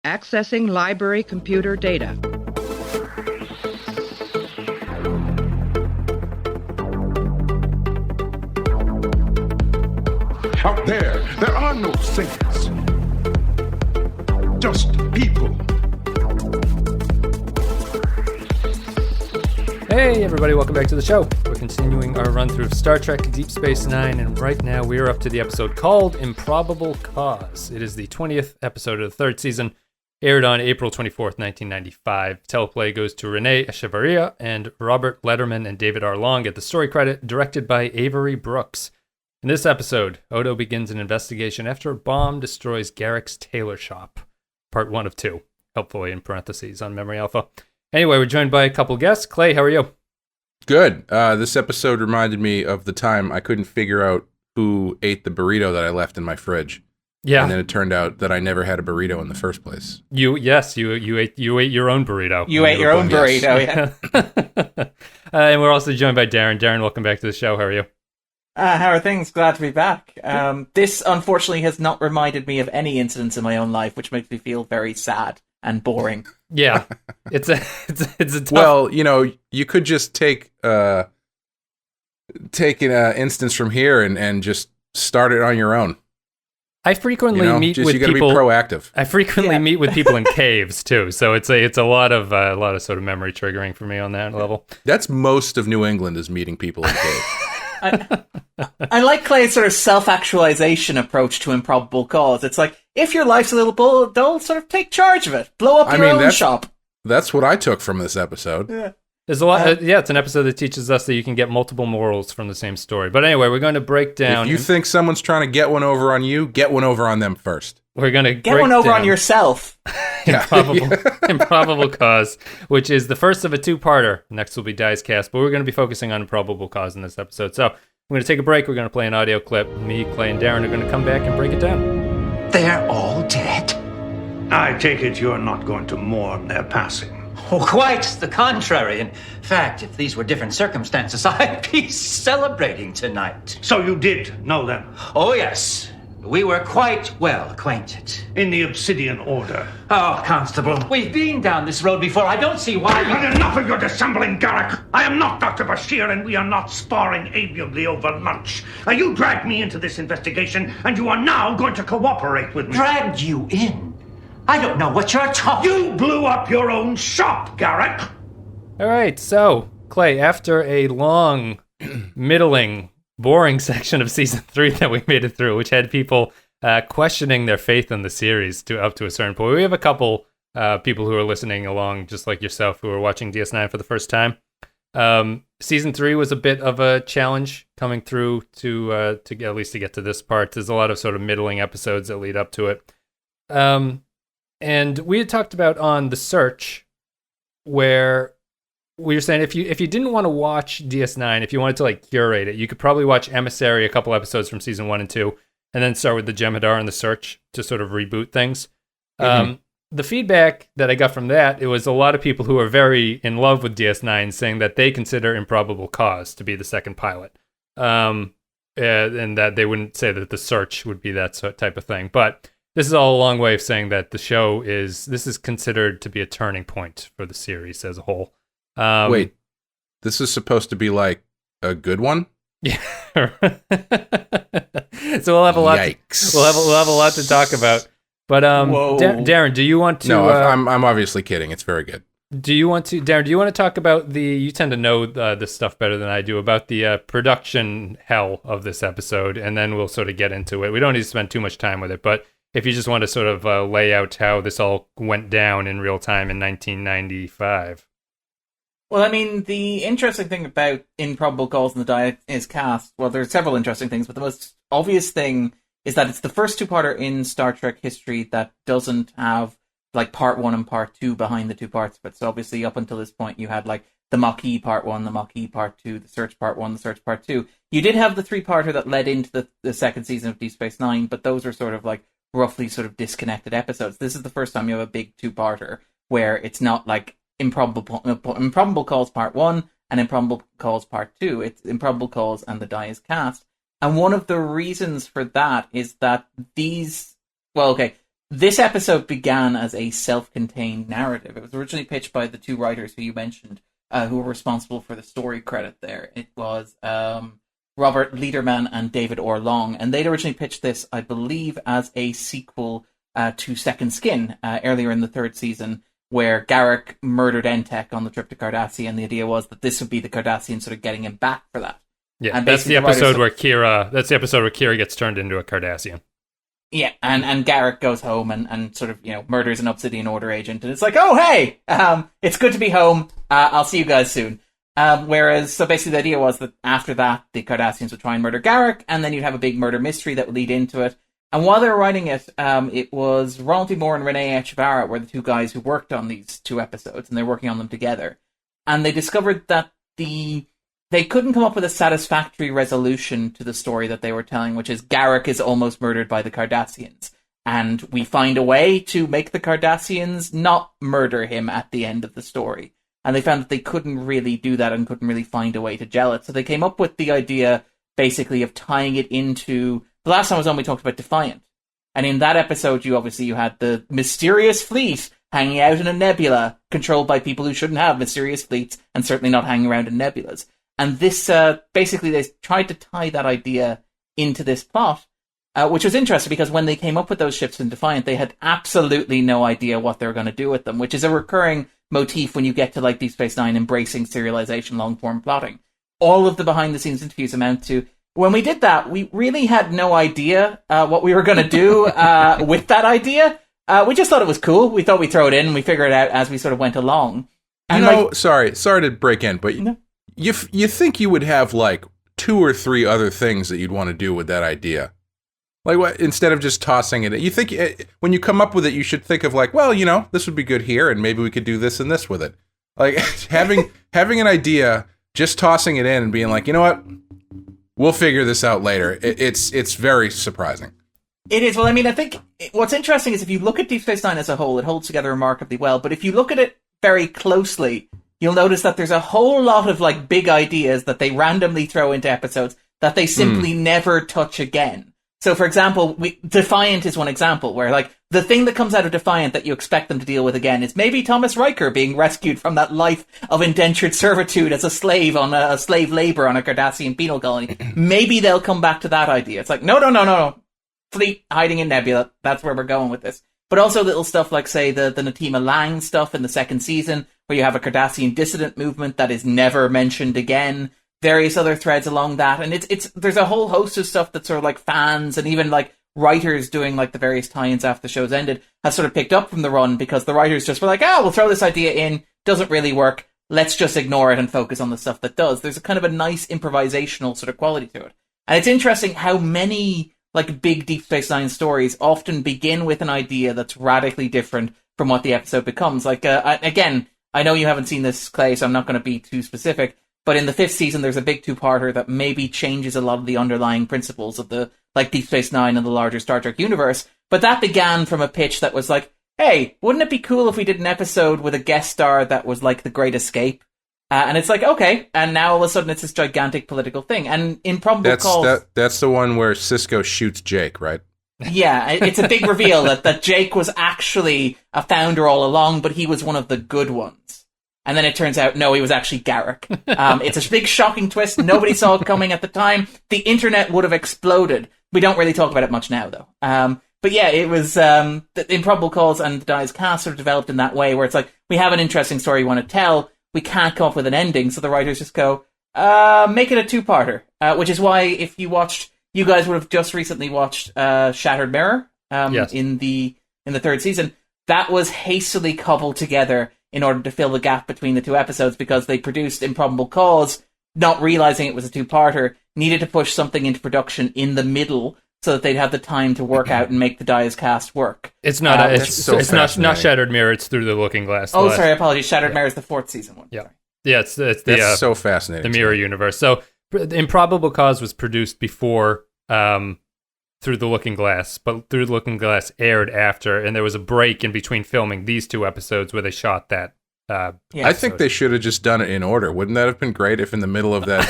Accessing library computer data. Out there are no saints. Just people. Hey everybody, welcome back to the show. We're continuing our run through of Star Trek Deep Space Nine, and right now we are up to the episode called Improbable Cause. It is the 20th episode of the third season, aired on April 24th, 1995. Teleplay goes to Renee Echevarria, and Robert Letterman and David R. Long get the story credit, directed by Avery Brooks. In this episode, Odo begins an investigation after a bomb destroys Garak's tailor shop. Part 1 of 2, helpfully in parentheses on Memory Alpha. Anyway, we're joined by a couple guests. Clay, how are you? Good. This episode reminded me of the time I couldn't figure out who ate the burrito that I left in my fridge. Yeah. And then it turned out that I never had a burrito in the first place. You ate your own burrito. You ate your own burrito, yeah. And we're also joined by Darren. Darren, welcome back to the show. How are you? How are things? Glad to be back. This, unfortunately, has not reminded me of any incidents in my own life, which makes me feel very sad and boring. Yeah, it's a tough... Well, you could just take an instance from here and just start it on your own. I frequently meet with you gotta people. Be proactive. I frequently meet with people in caves too, so it's a lot of sort of memory triggering for me on that level. That's most of New England is meeting people in caves. I like Clay's sort of self-actualization approach to Improbable Cause. It's like, if your life's a little dull, sort of take charge of it. Blow up your own shop. That's what I took from this episode. Yeah. There's a lot. It's an episode that teaches us that you can get multiple morals from the same story. But anyway, we're going to break down. If you think someone's trying to get one over on you, get one over on them first. We're going to get one over on yourself. Improbable Cause, which is the first of a two-parter. Next will be Dice Cast, but we're going to be focusing on Improbable Cause in this episode. So we're going to take a break. We're going to play an audio clip. Me, Clay, and Darren are going to come back and break it down. They're all dead? I take it you're not going to mourn their passing. Oh, quite the contrary. In fact, if these were different circumstances, I'd be celebrating tonight. So you did know them? Oh, yes. We were quite well acquainted. In the Obsidian Order? Oh, Constable, we've been down this road before. I don't see why I've had enough of your dissembling, Garak. I am not Dr. Bashir, and we are not sparring amiably over lunch. Now, you dragged me into this investigation, and you are now going to cooperate with me. Dragged you in? I don't know what you're talking... You blew up your own shop, Garak! All right, so, Clay, after a long, middling, boring section of Season 3 that we made it through, which had people questioning their faith in the series up to a certain point, we have a couple people who are listening along, just like yourself, who are watching DS9 for the first time. Season 3 was a bit of a challenge coming through to at least to get to this part. There's a lot of sort of middling episodes that lead up to it. And we had talked about on The Search, where we were saying if you didn't want to watch DS9, if you wanted to like curate it, you could probably watch Emissary, a couple episodes from season 1 and 2, and then start with the Jem'Hadar and The Search to sort of reboot things. Mm-hmm. The feedback that I got from that, it was a lot of people who are very in love with DS9 saying that they consider Improbable Cause to be the second pilot. And that they wouldn't say that The Search would be that type of thing. But this is all a long way of saying that this is considered to be a turning point for the series as a whole. Wait, this is supposed to be like a good one? Yeah. So we'll have a lot. Yikes. We'll have a lot to talk about. But Darren, do you want to? No, I'm obviously kidding. It's very good. Darren, do you want to talk about you tend to know this stuff better than I do, about the production hell of this episode, and then we'll sort of get into it. We don't need to spend too much time with it, but if you just want to sort of lay out how this all went down in real time in 1995. Well, I mean, the interesting thing about Improbable Cause and the Dice Cast, well, there are several interesting things, but the most obvious thing is that it's the first two-parter in Star Trek history that doesn't have, like, part 1 and part 2 behind the two parts. But so obviously, up until this point, you had, like, the Maquis part 1, the Maquis part 2, the Search part 1, the Search part 2. You did have the three-parter that led into the second season of Deep Space Nine, but those are sort of, like, roughly sort of disconnected episodes. This is the first time you have a big two-parter where it's not, like, Improbable Cause Part 1 and Improbable Cause Part 2. It's Improbable Cause and the Dice Cast. And one of the reasons for that is that This episode began as a self-contained narrative. It was originally pitched by the two writers who you mentioned, who were responsible for the story credit there. It was Robert Lederman and David Orr-Long, and they'd originally pitched this, I believe, as a sequel to Second Skin earlier in the third season, where Garak murdered Entek on the trip to Cardassia, and the idea was that this would be the Cardassians sort of getting him back for that. Yeah, and that's the episode where Kira gets turned into a Cardassian. Yeah, and Garak goes home and sort of, murders an Obsidian Order agent, and it's like, oh, hey, it's good to be home, I'll see you guys soon. So basically the idea was that after that, the Cardassians would try and murder Garak, and then you'd have a big murder mystery that would lead into it. And while they were writing it, it was Ronald D. Moore and Renee Echevarria were the two guys who worked on these two episodes, and they're working on them together. And they discovered that they couldn't come up with a satisfactory resolution to the story that they were telling, which is Garak is almost murdered by the Cardassians. And we find a way to make the Cardassians not murder him at the end of the story. And they found that they couldn't really do that and couldn't really find a way to gel it. So they came up with the idea, basically, of tying it into... The last time I was on, we talked about Defiant. And in that episode, you had the mysterious fleet hanging out in a nebula, controlled by people who shouldn't have mysterious fleets, and certainly not hanging around in nebulas. And this, basically, they tried to tie that idea into this plot, which was interesting because when they came up with those ships in Defiant, they had absolutely no idea what they were going to do with them, which is a recurring motif when you get to like Deep Space Nine embracing serialization, long-form plotting. All of the behind-the-scenes interviews amount to, when we did that, we really had no idea what we were going to do with that idea. We just thought it was cool. We thought we'd throw it in, and we figured it out as we sort of went along. And sorry to break in, but... No. You think you would have, like, 2 or 3 other things that you'd want to do with that idea. Like, what, instead of just tossing it, you think, when you come up with it, you should think of, like, well, this would be good here, and maybe we could do this and this with it. Like, having an idea, just tossing it in and being like, you know what, we'll figure this out later. It's very surprising. It is. Well, I mean, I think what's interesting is if you look at Deep Space Nine as a whole, it holds together remarkably well, but if you look at it very closely, you'll notice that there's a whole lot of like big ideas that they randomly throw into episodes that they simply never touch again. So, for example, Defiant is one example where like the thing that comes out of Defiant that you expect them to deal with again is maybe Thomas Riker being rescued from that life of indentured servitude as a slave on a slave labor on a Cardassian penal colony. Maybe they'll come back to that idea. It's like, no. Fleet hiding in Nebula. That's where we're going with this. But also little stuff like, say, the Natima Lang stuff in the second season, where you have a Cardassian dissident movement that is never mentioned again. Various other threads along that. And there's a whole host of stuff that sort of like fans and even like writers doing like the various tie-ins after the show's ended have sort of picked up from the run because the writers just were like, we'll throw this idea in. Doesn't really work. Let's just ignore it and focus on the stuff that does. There's a kind of a nice improvisational sort of quality to it. And it's interesting how many like big Deep Space Nine stories often begin with an idea that's radically different from what the episode becomes. Like, again, I know you haven't seen this, Clay, so I'm not going to be too specific, but in the 5th season, there's a big 2-parter that maybe changes a lot of the underlying principles of the, like, Deep Space Nine and the larger Star Trek universe. But that began from a pitch that was like, hey, wouldn't it be cool if we did an episode with a guest star that was like The Great Escape? And it's like, okay, and now all of a sudden it's this gigantic political thing. And Improbable calls... That's the one where Sisko shoots Jake, right? Yeah, it's a big reveal that Jake was actually a founder all along, but he was one of the good ones. And then it turns out, no, he was actually Garak. It's a big shocking twist. Nobody saw it coming at the time. The internet would have exploded. We don't really talk about it much now, though. But yeah, it was the Improbable Calls and the Dies Cast sort of developed in that way, where it's like, we have an interesting story we want to tell, we can't come up with an ending, so the writers just go, make it a 2-parter. Which is why, if you guys would have just recently watched Shattered Mirror yes. in the 3rd season. That was hastily cobbled together in order to fill the gap between the 2 episodes because they produced Improbable Cause, not realizing it was a 2-parter, needed to push something into production in the middle so that they'd have the time to work out and make the Dies Cast work. It's not not Shattered Mirror, it's Through the Looking Glass. Sorry, apologies. Shattered Mirror is the 4th season one. Yeah. Yeah, it's the so fascinating. The Mirror universe. So Improbable Cause was produced before Through the Looking Glass, but Through the Looking Glass aired after, and there was a break in between filming these 2 episodes where they shot that. I think they should have just done it in order. Wouldn't that have been great if in the middle of that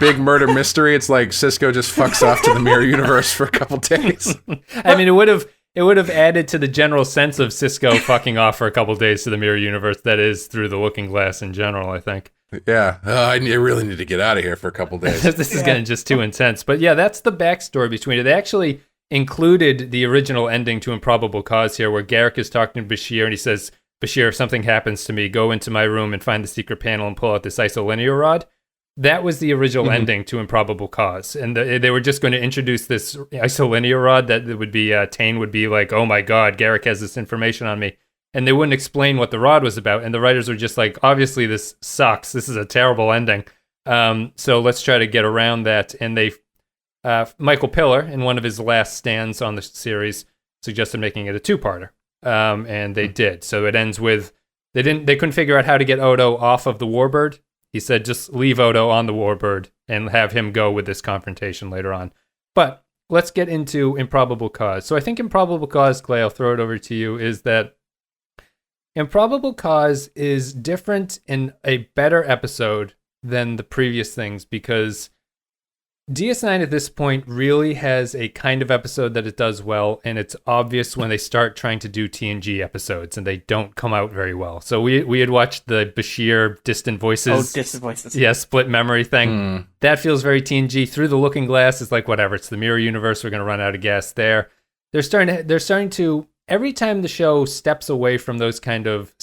big murder mystery, it's like Sisko just fucks off to the Mirror universe for a couple days? I mean, it would it would have added to the general sense of Cisco fucking off for a couple days to the mirror universe that is through the Looking Glass in general, I think. Yeah, I really need to get out of here for a couple days. This is getting just too intense. But yeah, that's the backstory between it. They actually included the original ending to Improbable Cause here, where Garak is talking to Bashir, and he says, Bashir, if something happens to me, go into my room and find the secret panel and pull out this isolinear rod. That was the original ending to Improbable Cause. And they were just going to introduce this isolinear rod that would be, Tain would be like, oh my God, Garak has this information on me. And they wouldn't explain what the rod was about. And the writers were just like, obviously this sucks. This is a terrible ending. So let's try to get around that. And they, Michael Piller, in one of his last stands on the series, suggested making it a two-parter. And they did. So it ends with, they couldn't figure out how to get Odo off of the Warbird. He said, just leave Odo on the Warbird and have him go with this confrontation later on. But let's get into Improbable Cause. So I think Improbable Cause, Clay, I'll throw it over to you, is that Improbable Cause is different in a better episode than the previous things because DS9 at this point really has a kind of episode that it does well, and it's obvious when they start trying to do TNG episodes, and they don't come out very well. So we had watched the Bashir Distant Voices. Oh, Distant Voices. Yeah, split memory thing. That feels very TNG. Through the Looking Glass is like, whatever, it's the mirror universe, we're going to run out of gas there. They're starting to, every time the show steps away from those kind of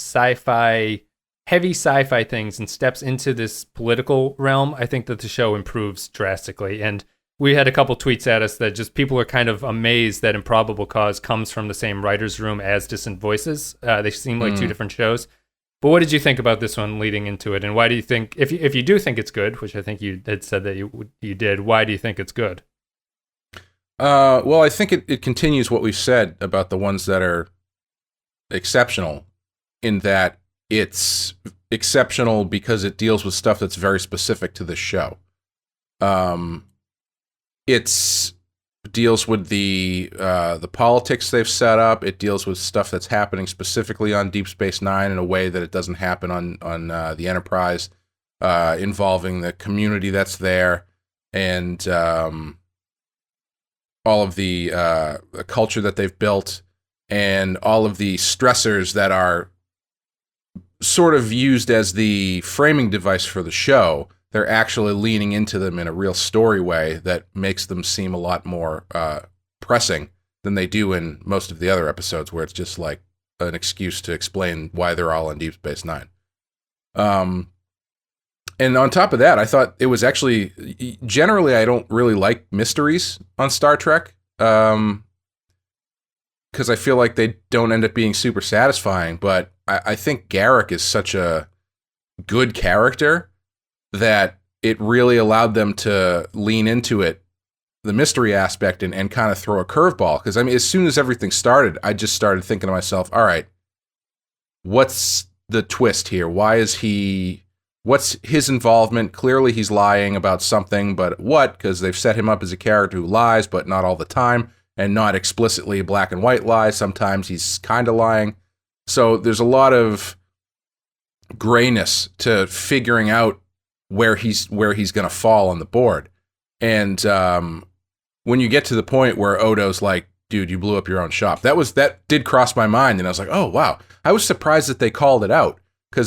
heavy sci-fi things and steps into this political realm, I think that the show improves drastically. And we had a couple tweets at us that just people are kind of amazed that Improbable Cause comes from the same writer's room as Distant Voices. They seem like two different shows. But what did you think about this one leading into it? And why do you think, if you do think it's good, which I think you had said that you did, why do you think it's good? Well, I think it continues what we've said about the ones that are exceptional, in that it's exceptional because it deals with stuff that's very specific to the show. It deals with the politics they've set up. It deals with stuff that's happening specifically on Deep Space Nine in a way that it doesn't happen on the Enterprise, involving the community that's there, and all of the culture that they've built, and all of the stressors that are sort of used as the framing device for the show. They're actually leaning into them in a real story way that makes them seem a lot more pressing than they do in most of the other episodes, where it's just like an excuse to explain why they're all on Deep Space Nine. And on top of that, I thought it was actually, generally, I don't really like mysteries on Star Trek, because I feel like they don't end up being super satisfying, but I think Garak is such a good character that it really allowed them to lean into it, the mystery aspect, and kind of throw a curveball. Because, I mean, as soon as everything started, I just started thinking to myself, all right, what's the twist here? What's his involvement? Clearly he's lying about something, but what? Because they've set him up as a character who lies, but not all the time, and not explicitly black and white lies. Sometimes he's kind of lying. So there's a lot of grayness to figuring out where he's going to fall on the board. And when you get to the point where Odo's like, dude, you blew up your own shop, that did cross my mind, and I was like, oh wow, I was surprised that they called it out,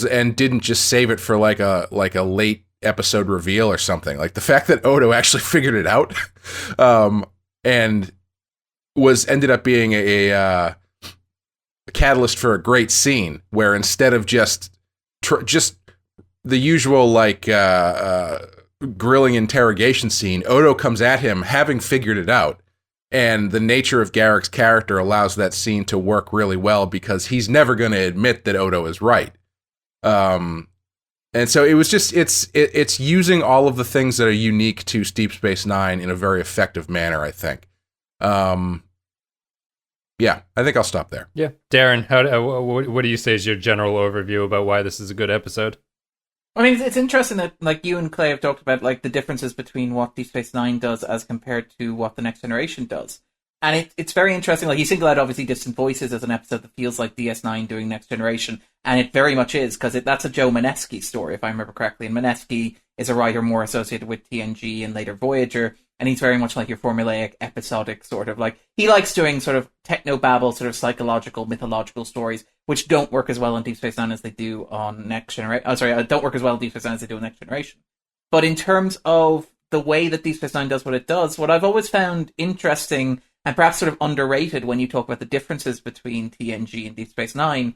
and didn't just save it for like a late episode reveal or something. Like the fact that Odo actually figured it out, and ended up being a catalyst for a great scene, where instead of just the usual grilling interrogation scene, Odo comes at him having figured it out, and the nature of Garak's character allows that scene to work really well because he's never going to admit that Odo is right. And so it was just it's using all of the things that are unique to Deep Space Nine in a very effective manner, I think. Yeah, I think I'll stop there. Yeah. Darren, what do you say is your general overview about why this is a good episode? I mean, it's interesting that, like, you and Clay have talked about, like, the differences between what Deep Space Nine does as compared to what The Next Generation does. And it's very interesting. Like, you single out, obviously, Distant Voices as an episode that feels like DS9 doing Next Generation. And it very much is, because that's a Joe Menesky story, if I remember correctly. And Menesky is a writer more associated with TNG and later Voyager. And he's very much like your formulaic, episodic sort of, like, he likes doing sort of technobabble, sort of psychological, mythological stories, which don't work as well on Deep Space Nine as they do on Next Generation. Don't work as well on Deep Space Nine as they do on Next Generation. But in terms of the way that Deep Space Nine does what it does, what I've always found interesting and perhaps sort of underrated when you talk about the differences between TNG and Deep Space Nine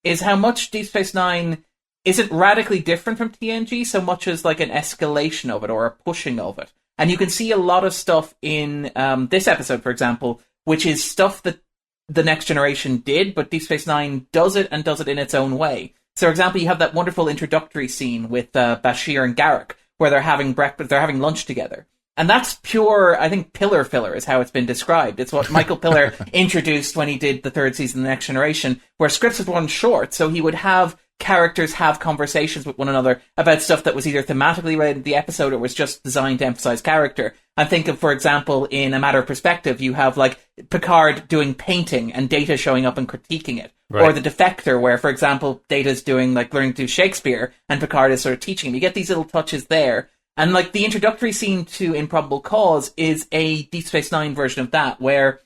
is how much Deep Space Nine isn't radically different from TNG so much as like an escalation of it or a pushing of it. And you can see a lot of stuff in this episode, for example, which is stuff that the Next Generation did, but Deep Space Nine does it and does it in its own way. So, for example, you have that wonderful introductory scene with Bashir and Garak, where they're having lunch together. And that's pure, I think, pillar filler is how it's been described. It's what Michael Piller introduced when he did the third season of The Next Generation, where scripts would run short, so he would have characters have conversations with one another about stuff that was either thematically related to the episode or was just designed to emphasize character. And think of, for example, in A Matter of Perspective, you have, like, Picard doing painting and Data showing up and critiquing it. Right. Or The Defector, where, for example, Data's doing, like, learning to do Shakespeare and Picard is sort of teaching him. You get these little touches there. And, like, the introductory scene to Improbable Cause is a Deep Space Nine version of that, where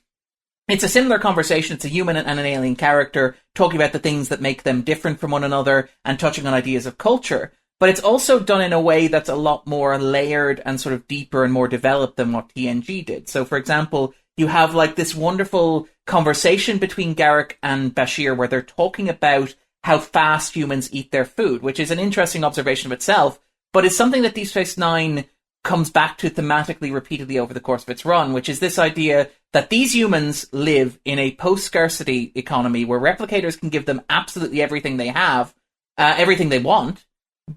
it's a similar conversation. It's a human and an alien character talking about the things that make them different from one another and touching on ideas of culture. But it's also done in a way that's a lot more layered and sort of deeper and more developed than what TNG did. So, for example, you have, like, this wonderful conversation between Garak and Bashir where they're talking about how fast humans eat their food, which is an interesting observation of itself, but it's something that Deep Space Nine comes back to thematically repeatedly over the course of its run, which is this idea that these humans live in a post-scarcity economy where replicators can give them absolutely everything they have, everything they want,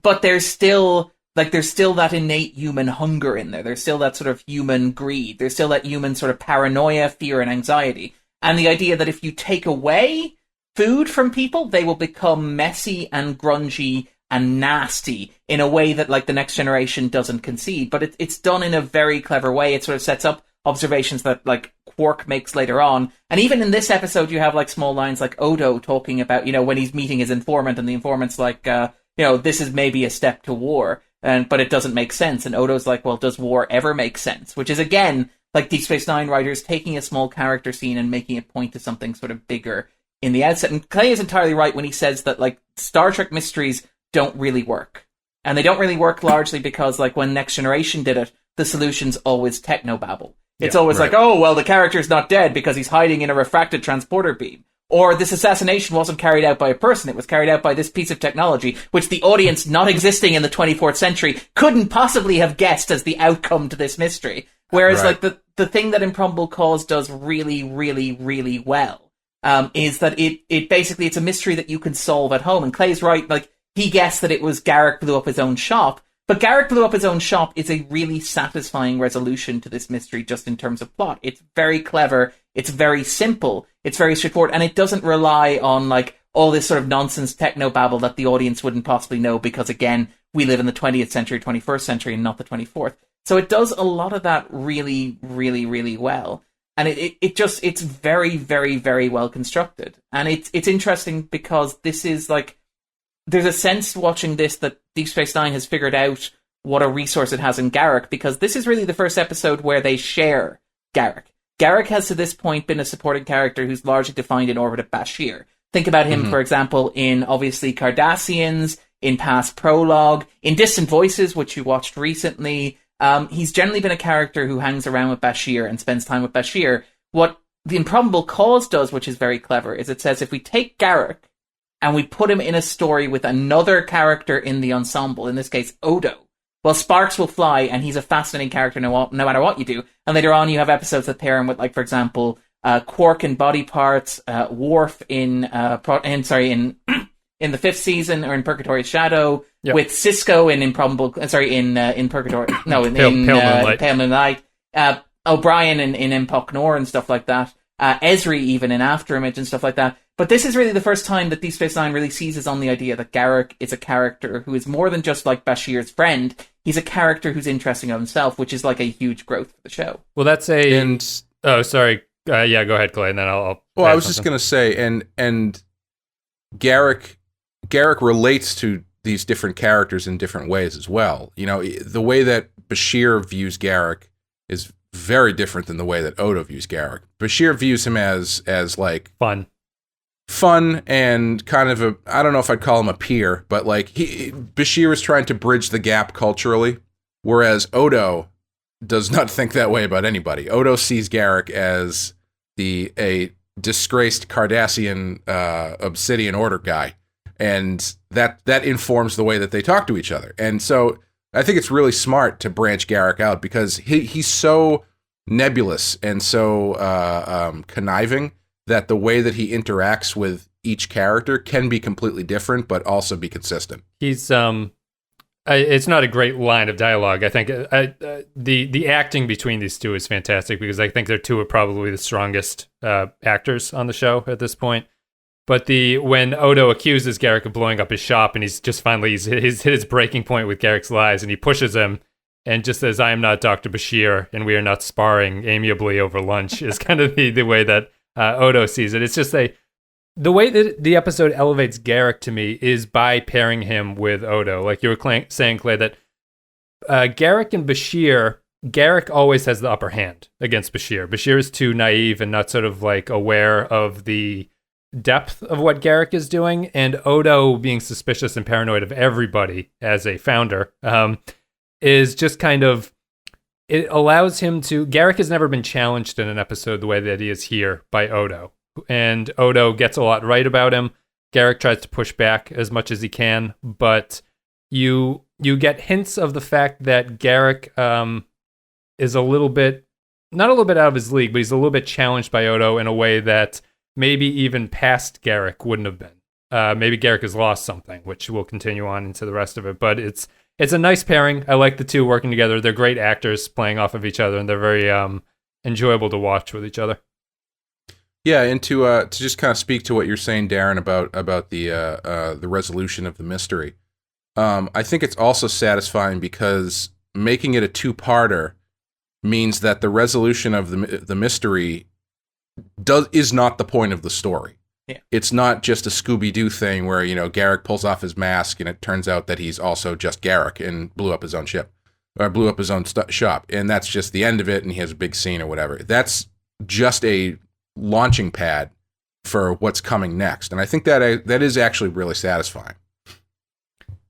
but there's still that innate human hunger in there. There's still that sort of human greed. There's still that human sort of paranoia, fear, and anxiety. And the idea that if you take away food from people, they will become messy and grungy and nasty in a way that, like, the Next Generation doesn't concede. But it's done in a very clever way. It sort of sets up observations that, like, Quark makes later on. And even in this episode, you have, like, small lines like Odo talking about, you know, when he's meeting his informant, and the informant's like, this is maybe a step to war, but it doesn't make sense. And Odo's like, well, does war ever make sense? Which is, again, like Deep Space Nine writers taking a small character scene and making it point to something sort of bigger in the outset. And Clay is entirely right when he says that, like, Star Trek mysteries don't really work. And they don't really work largely because, like, when Next Generation did it, the solution's always technobabble. It's always right. Like, oh, well, the character's not dead because he's hiding in a refracted transporter beam. Or this assassination wasn't carried out by a person, it was carried out by this piece of technology, which the audience not existing in the 24th century couldn't possibly have guessed as the outcome to this mystery. Whereas, right. Like, the thing that Improbable Cause does really, really, really well, is that it basically, it's a mystery that you can solve at home. And Clay's right, like, he guessed that it was Garak blew up his own shop, but Garak blew up his own shop is a really satisfying resolution to this mystery just in terms of plot. It's very clever, it's very simple, it's very straightforward, and it doesn't rely on, like, all this sort of nonsense technobabble that the audience wouldn't possibly know because, again, we live in the 20th century, 21st century, and not the 24th. So it does a lot of that really, really, really well. And it's very, very, very well constructed. And it's interesting because this is, like, there's a sense watching this that Deep Space Nine has figured out what a resource it has in Garak, because this is really the first episode where they share Garak. Garak has to this point been a supporting character who's largely defined in orbit of Bashir. Think about him, for example, in, obviously, Cardassians, in Past Prologue, in Distant Voices, which you watched recently. He's generally been a character who hangs around with Bashir and spends time with Bashir. What the Improbable Cause does, which is very clever, is it says if we take Garak and we put him in a story with another character in the ensemble, in this case, Odo, well, sparks will fly, and he's a fascinating character no matter what you do. And later on, you have episodes that pair him with, like, for example, Quark in Body Parts, Worf in the fifth season, or in Purgatorious Shadow, with Cisco in in Purgatory, no, in Pale Moonlight, O'Brien in Empok Nor and stuff like that, Ezri even in Afterimage and stuff like that. But this is really the first time that Deep Space Nine really seizes on the idea that Garak is a character who is more than just, like, Bashir's friend. He's a character who's interesting of himself, which is, like, a huge growth for the show. Well, that's oh, sorry. Yeah, go ahead, Clay, and then I'll Well, add I was just something. going to say, and Garak relates to these different characters in different ways as well. You know, the way that Bashir views Garak is very different than the way that Odo views Garak. Bashir views him as like fun and kind of a, I don't know if I'd call him a peer, but like Bashir is trying to bridge the gap culturally, whereas Odo does not think that way about anybody. Odo sees Garak as a disgraced Cardassian Obsidian Order guy, and that informs the way that they talk to each other. And so I think it's really smart to branch Garak out because he's so nebulous and so conniving that the way that he interacts with each character can be completely different, but also be consistent. He's it's not a great line of dialogue. I think the acting between these two is fantastic because I think they're two of probably the strongest actors on the show at this point. But when Odo accuses Garak of blowing up his shop, and he's just finally he's hit his breaking point with Garak's lies, and he pushes him and just says, "I am not Dr. Bashir, and we are not sparring amiably over lunch," is kind of the way that Odo sees it. It's just the way that the episode elevates Garak to me is by pairing him with Odo. Like you were saying, Clay, that Garak and Bashir, Garak always has the upper hand against Bashir. Bashir is too naive and not sort of like aware of the depth of what Garak is doing, and Odo, being suspicious and paranoid of everybody as a founder, is just kind of, it allows him to, Garak has never been challenged in an episode the way that he is here by Odo. And Odo gets a lot right about him. Garak tries to push back as much as he can, but you get hints of the fact that Garak is a little bit, not a little bit out of his league, but he's a little bit challenged by Odo in a way that maybe even past Garak wouldn't have been. Maybe Garak has lost something, which will continue on into the rest of it. But it's a nice pairing. I like the two working together. They're great actors playing off of each other, and they're very enjoyable to watch with each other. Yeah, and to just kind of speak to what you're saying, Darren, about the resolution of the mystery, I think it's also satisfying because making it a two-parter means that the resolution of the mystery is not the point of the story. Yeah. It's not just a Scooby-Doo thing where, you know, Garak pulls off his mask and it turns out that he's also just Garak and blew up his own ship, or blew up his own shop, and that's just the end of it, and he has a big scene or whatever. That's just a launching pad for what's coming next, and I think that is actually really satisfying.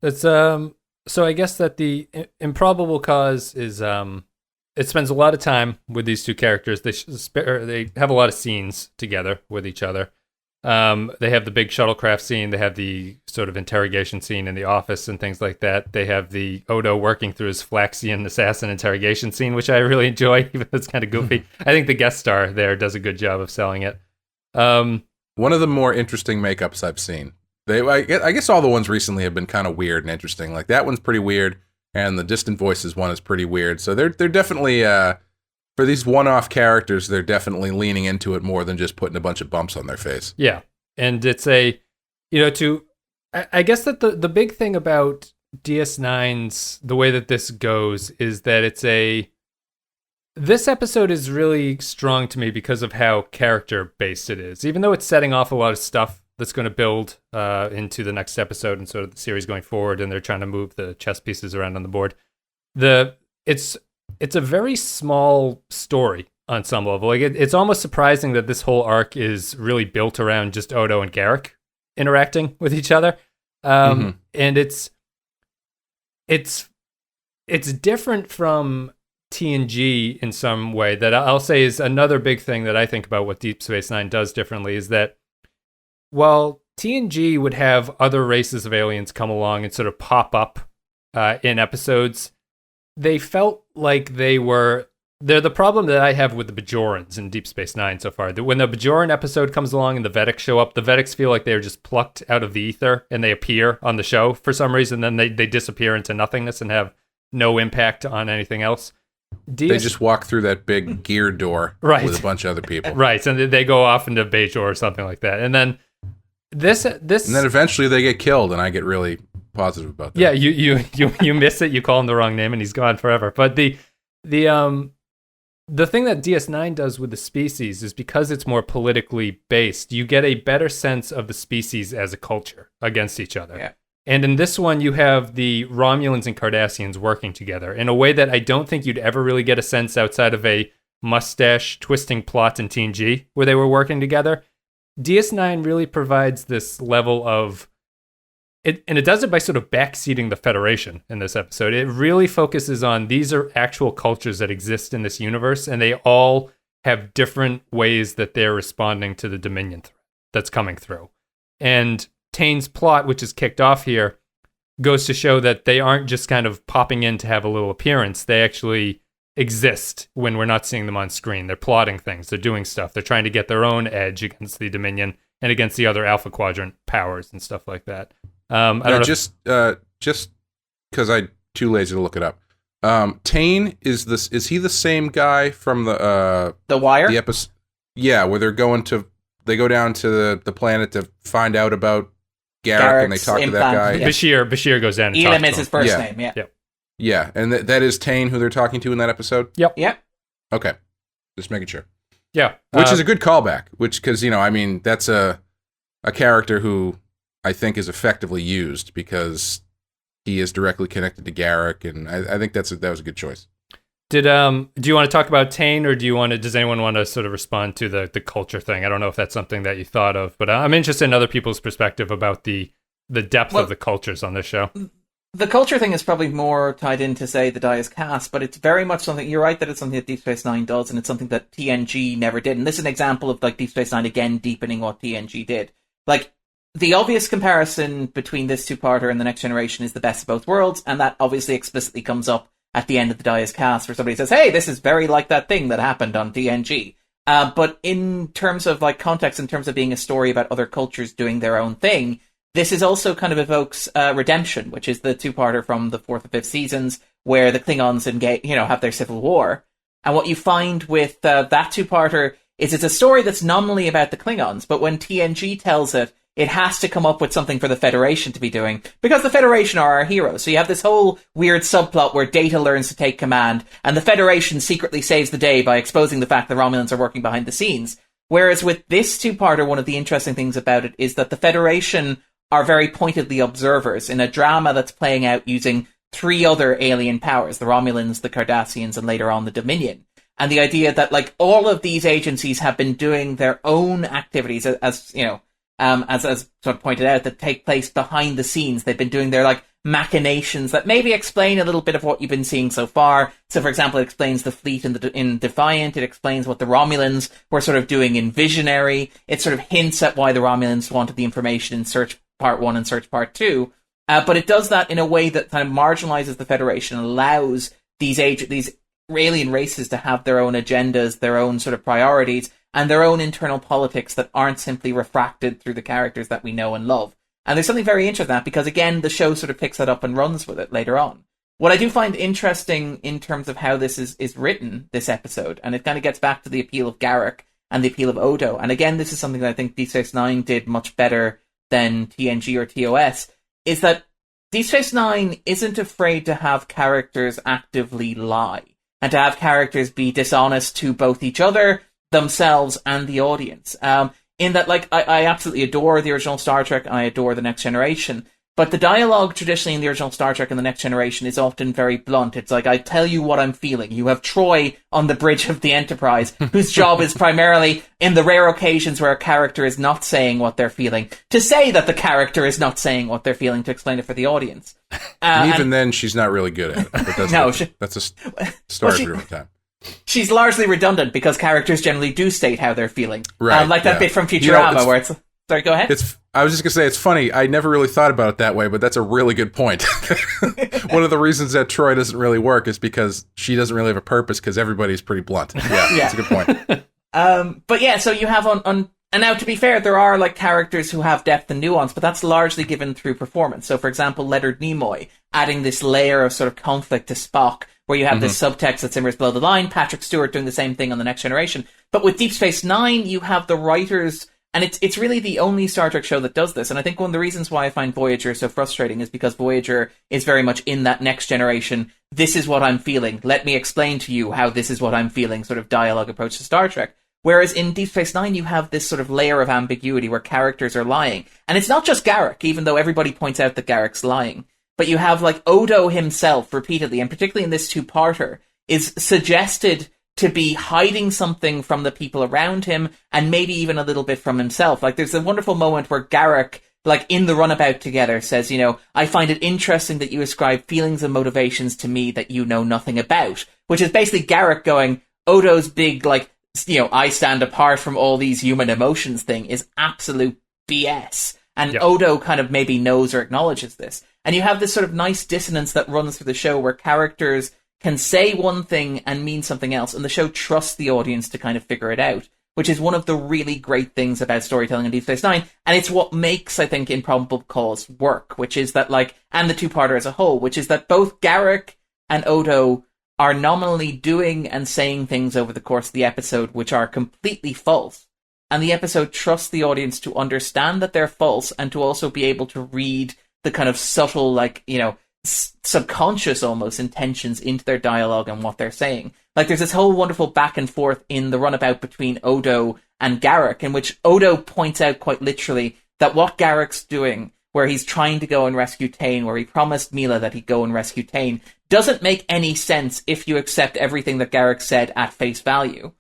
That's so I guess that the improbable cause is it spends a lot of time with these two characters. They have a lot of scenes together with each other. They have the big shuttlecraft scene. They have the sort of interrogation scene in the office and things like that. They have the Odo working through his Flaxian assassin interrogation scene, which I really enjoy, even though it's kind of goofy. I think the guest star there does a good job of selling it. One of the more interesting makeups I've seen. I guess all the ones recently have been kind of weird and interesting. Like that one's pretty weird, and the Distant Voices one is pretty weird. So they're definitely for these one-off characters, they're definitely leaning into it more than just putting a bunch of bumps on their face. Yeah. And it's I guess that the big thing about DS9's, the way that this goes, is that this episode is really strong to me because of how character-based it is. Even though it's setting off a lot of stuff that's going to build into the next episode and sort of the series going forward, and they're trying to move the chess pieces around on the board. It's a very small story on some level. Like it's almost surprising that this whole arc is really built around just Odo and Garak interacting with each other. And it's different from TNG in some way. That I'll say is another big thing that I think about what Deep Space Nine does differently is that while TNG would have other races of aliens come along and sort of pop up in episodes, they felt like they're the problem that I have with the Bajorans in Deep Space Nine so far. That when the Bajoran episode comes along and the Vedics show up, the Vedics feel like they're just plucked out of the ether and they appear on the show for some reason, then they disappear into nothingness and have no impact on anything else. They just walk through that big gear door with a bunch of other people. Right, and they go off into Bajor or something like that. And then this and then eventually they get killed, and I get really positive about that. Yeah, you miss it, you call him the wrong name, and he's gone forever. But the the thing that DS9 does with the species is because it's more politically based, you get a better sense of the species as a culture against each other. Yeah. And in this one, you have the Romulans and Cardassians working together in a way that I don't think you'd ever really get a sense outside of a mustache-twisting plot in TNG, where they were working together. DS9 really provides this level of... and it does it by sort of backseating the Federation in this episode. It really focuses on these are actual cultures that exist in this universe, and they all have different ways that they're responding to the Dominion threat that's coming through. And Tain's plot, which is kicked off here, goes to show that they aren't just kind of popping in to have a little appearance. They actually exist when we're not seeing them on screen. They're plotting things. They're doing stuff. They're trying to get their own edge against the Dominion and against the other Alpha Quadrant powers and stuff like that. I don't know. Just because I'm too lazy to look it up. Tain is he the same guy from the Wire? The episode? Yeah, where they go down to the planet to find out about Garak, and they talk to that guy. Yeah. Bashir goes down and talks Elam is to his him. first name, yeah. Yep. Yeah, and that is Tain who they're talking to in that episode? Yep. Okay. Just making sure. Yeah. Which is a good callback, because, that's a character who I think is effectively used because he is directly connected to Garak, and I think that was a good choice. Do you want to talk about Tain, or does anyone want to sort of respond to the culture thing? I don't know if that's something that you thought of, but I'm interested in other people's perspective about the depth of the cultures on this show. The culture thing is probably more tied into, say, the Dias cast, but it's very much something, you're right that it's something that Deep Space Nine does, and it's something that TNG never did. And this is an example of, like, Deep Space Nine again deepening what TNG did. Like, the obvious comparison between this two-parter and The Next Generation is the best of both worlds, and that obviously explicitly comes up at the end of the Dias cast, where somebody says, hey, this is very like that thing that happened on TNG. But in terms of, like, context, in terms of being a story about other cultures doing their own thing, this is also kind of evokes Redemption, which is the two-parter from the 4th and 5th seasons, where the Klingons have their civil war. And what you find with that two-parter is it's a story that's nominally about the Klingons, but when TNG tells it, it has to come up with something for the Federation to be doing, because the Federation are our heroes. So you have this whole weird subplot where Data learns to take command, and the Federation secretly saves the day by exposing the fact the Romulans are working behind the scenes. Whereas with this two-parter, one of the interesting things about it is that the Federation are very pointedly observers in a drama that's playing out using 3 other alien powers, the Romulans, the Cardassians, and later on the Dominion. And the idea that, like, all of these agencies have been doing their own activities, as sort of pointed out, that take place behind the scenes. They've been doing their, like, machinations that maybe explain a little bit of what you've been seeing so far. So, for example, it explains the fleet in Defiant. It explains what the Romulans were sort of doing in Visionary. It sort of hints at why the Romulans wanted the information in Search Part 1 and Search Part 2. But it does that in a way that kind of marginalizes the Federation and allows these alien races to have their own agendas, their own sort of priorities, and their own internal politics that aren't simply refracted through the characters that we know and love. And there's something very interesting in that, because again, the show sort of picks that up and runs with it later on. What I do find interesting in terms of how this is written, this episode, and it kind of gets back to the appeal of Garak and the appeal of Odo, and again, this is something that I think Deep Space Nine did much better than TNG or TOS, is that Deep Space Nine isn't afraid to have characters actively lie, and to have characters be dishonest to both each other, themselves, and the audience. In that, like, I absolutely adore the original Star Trek, and I adore The Next Generation, but the dialogue traditionally in the original Star Trek and The Next Generation is often very blunt. It's like, I tell you what I'm feeling. You have Troy on the bridge of the Enterprise, whose job is primarily, in the rare occasions where a character is not saying what they're feeling, to say that the character is not saying what they're feeling, to explain it for the audience. And even then, she's not really good at it. But that's a story for time. She's largely redundant because characters generally do state how they're feeling. Right. Like that bit from Futurama where it's... Sorry, go ahead. I was just going to say, it's funny. I never really thought about it that way, but that's a really good point. One of the reasons that Troy doesn't really work is because she doesn't really have a purpose, because everybody's pretty blunt. Yeah, that's a good point. But yeah, so you have and now, to be fair, there are, like, characters who have depth and nuance, but that's largely given through performance. So, for example, Leonard Nimoy, adding this layer of sort of conflict to Spock, where you have this subtext that simmers below the line. Patrick Stewart doing the same thing on The Next Generation. But with Deep Space Nine, you have the writers And it's really the only Star Trek show that does this. And I think one of the reasons why I find Voyager so frustrating is because Voyager is very much in that next generation, this is what I'm feeling, let me explain to you how this is what I'm feeling sort of dialogue approach to Star Trek. Whereas in Deep Space Nine, you have this sort of layer of ambiguity where characters are lying. And it's not just Garak, even though everybody points out that Garak's lying. But you have, like, Odo himself repeatedly, and particularly in this two-parter, is suggested to be hiding something from the people around him, and maybe even a little bit from himself. Like, there's a wonderful moment where Garak, like, in the runabout together, says, I find it interesting that you ascribe feelings and motivations to me that you know nothing about. Which is basically Garak going, Odo's big, like, I stand apart from all these human emotions thing is absolute BS. And Odo kind of maybe knows or acknowledges this. And you have this sort of nice dissonance that runs through the show where characters can say one thing and mean something else, and the show trusts the audience to kind of figure it out, which is one of the really great things about storytelling in Deep Space Nine, and it's what makes, I think, Improbable Cause work, which is that, like, and the two-parter as a whole, which is that both Garak and Odo are nominally doing and saying things over the course of the episode which are completely false, and the episode trusts the audience to understand that they're false, and to also be able to read the kind of subtle, like, subconscious almost intentions into their dialogue and what they're saying. Like, there's this whole wonderful back and forth in the runabout between Odo and Garak, in which Odo points out quite literally that what Garak's doing, where he's trying to go and rescue Tain, where he promised Mila that he'd go and rescue Tain, doesn't make any sense if you accept everything that Garak said at face value.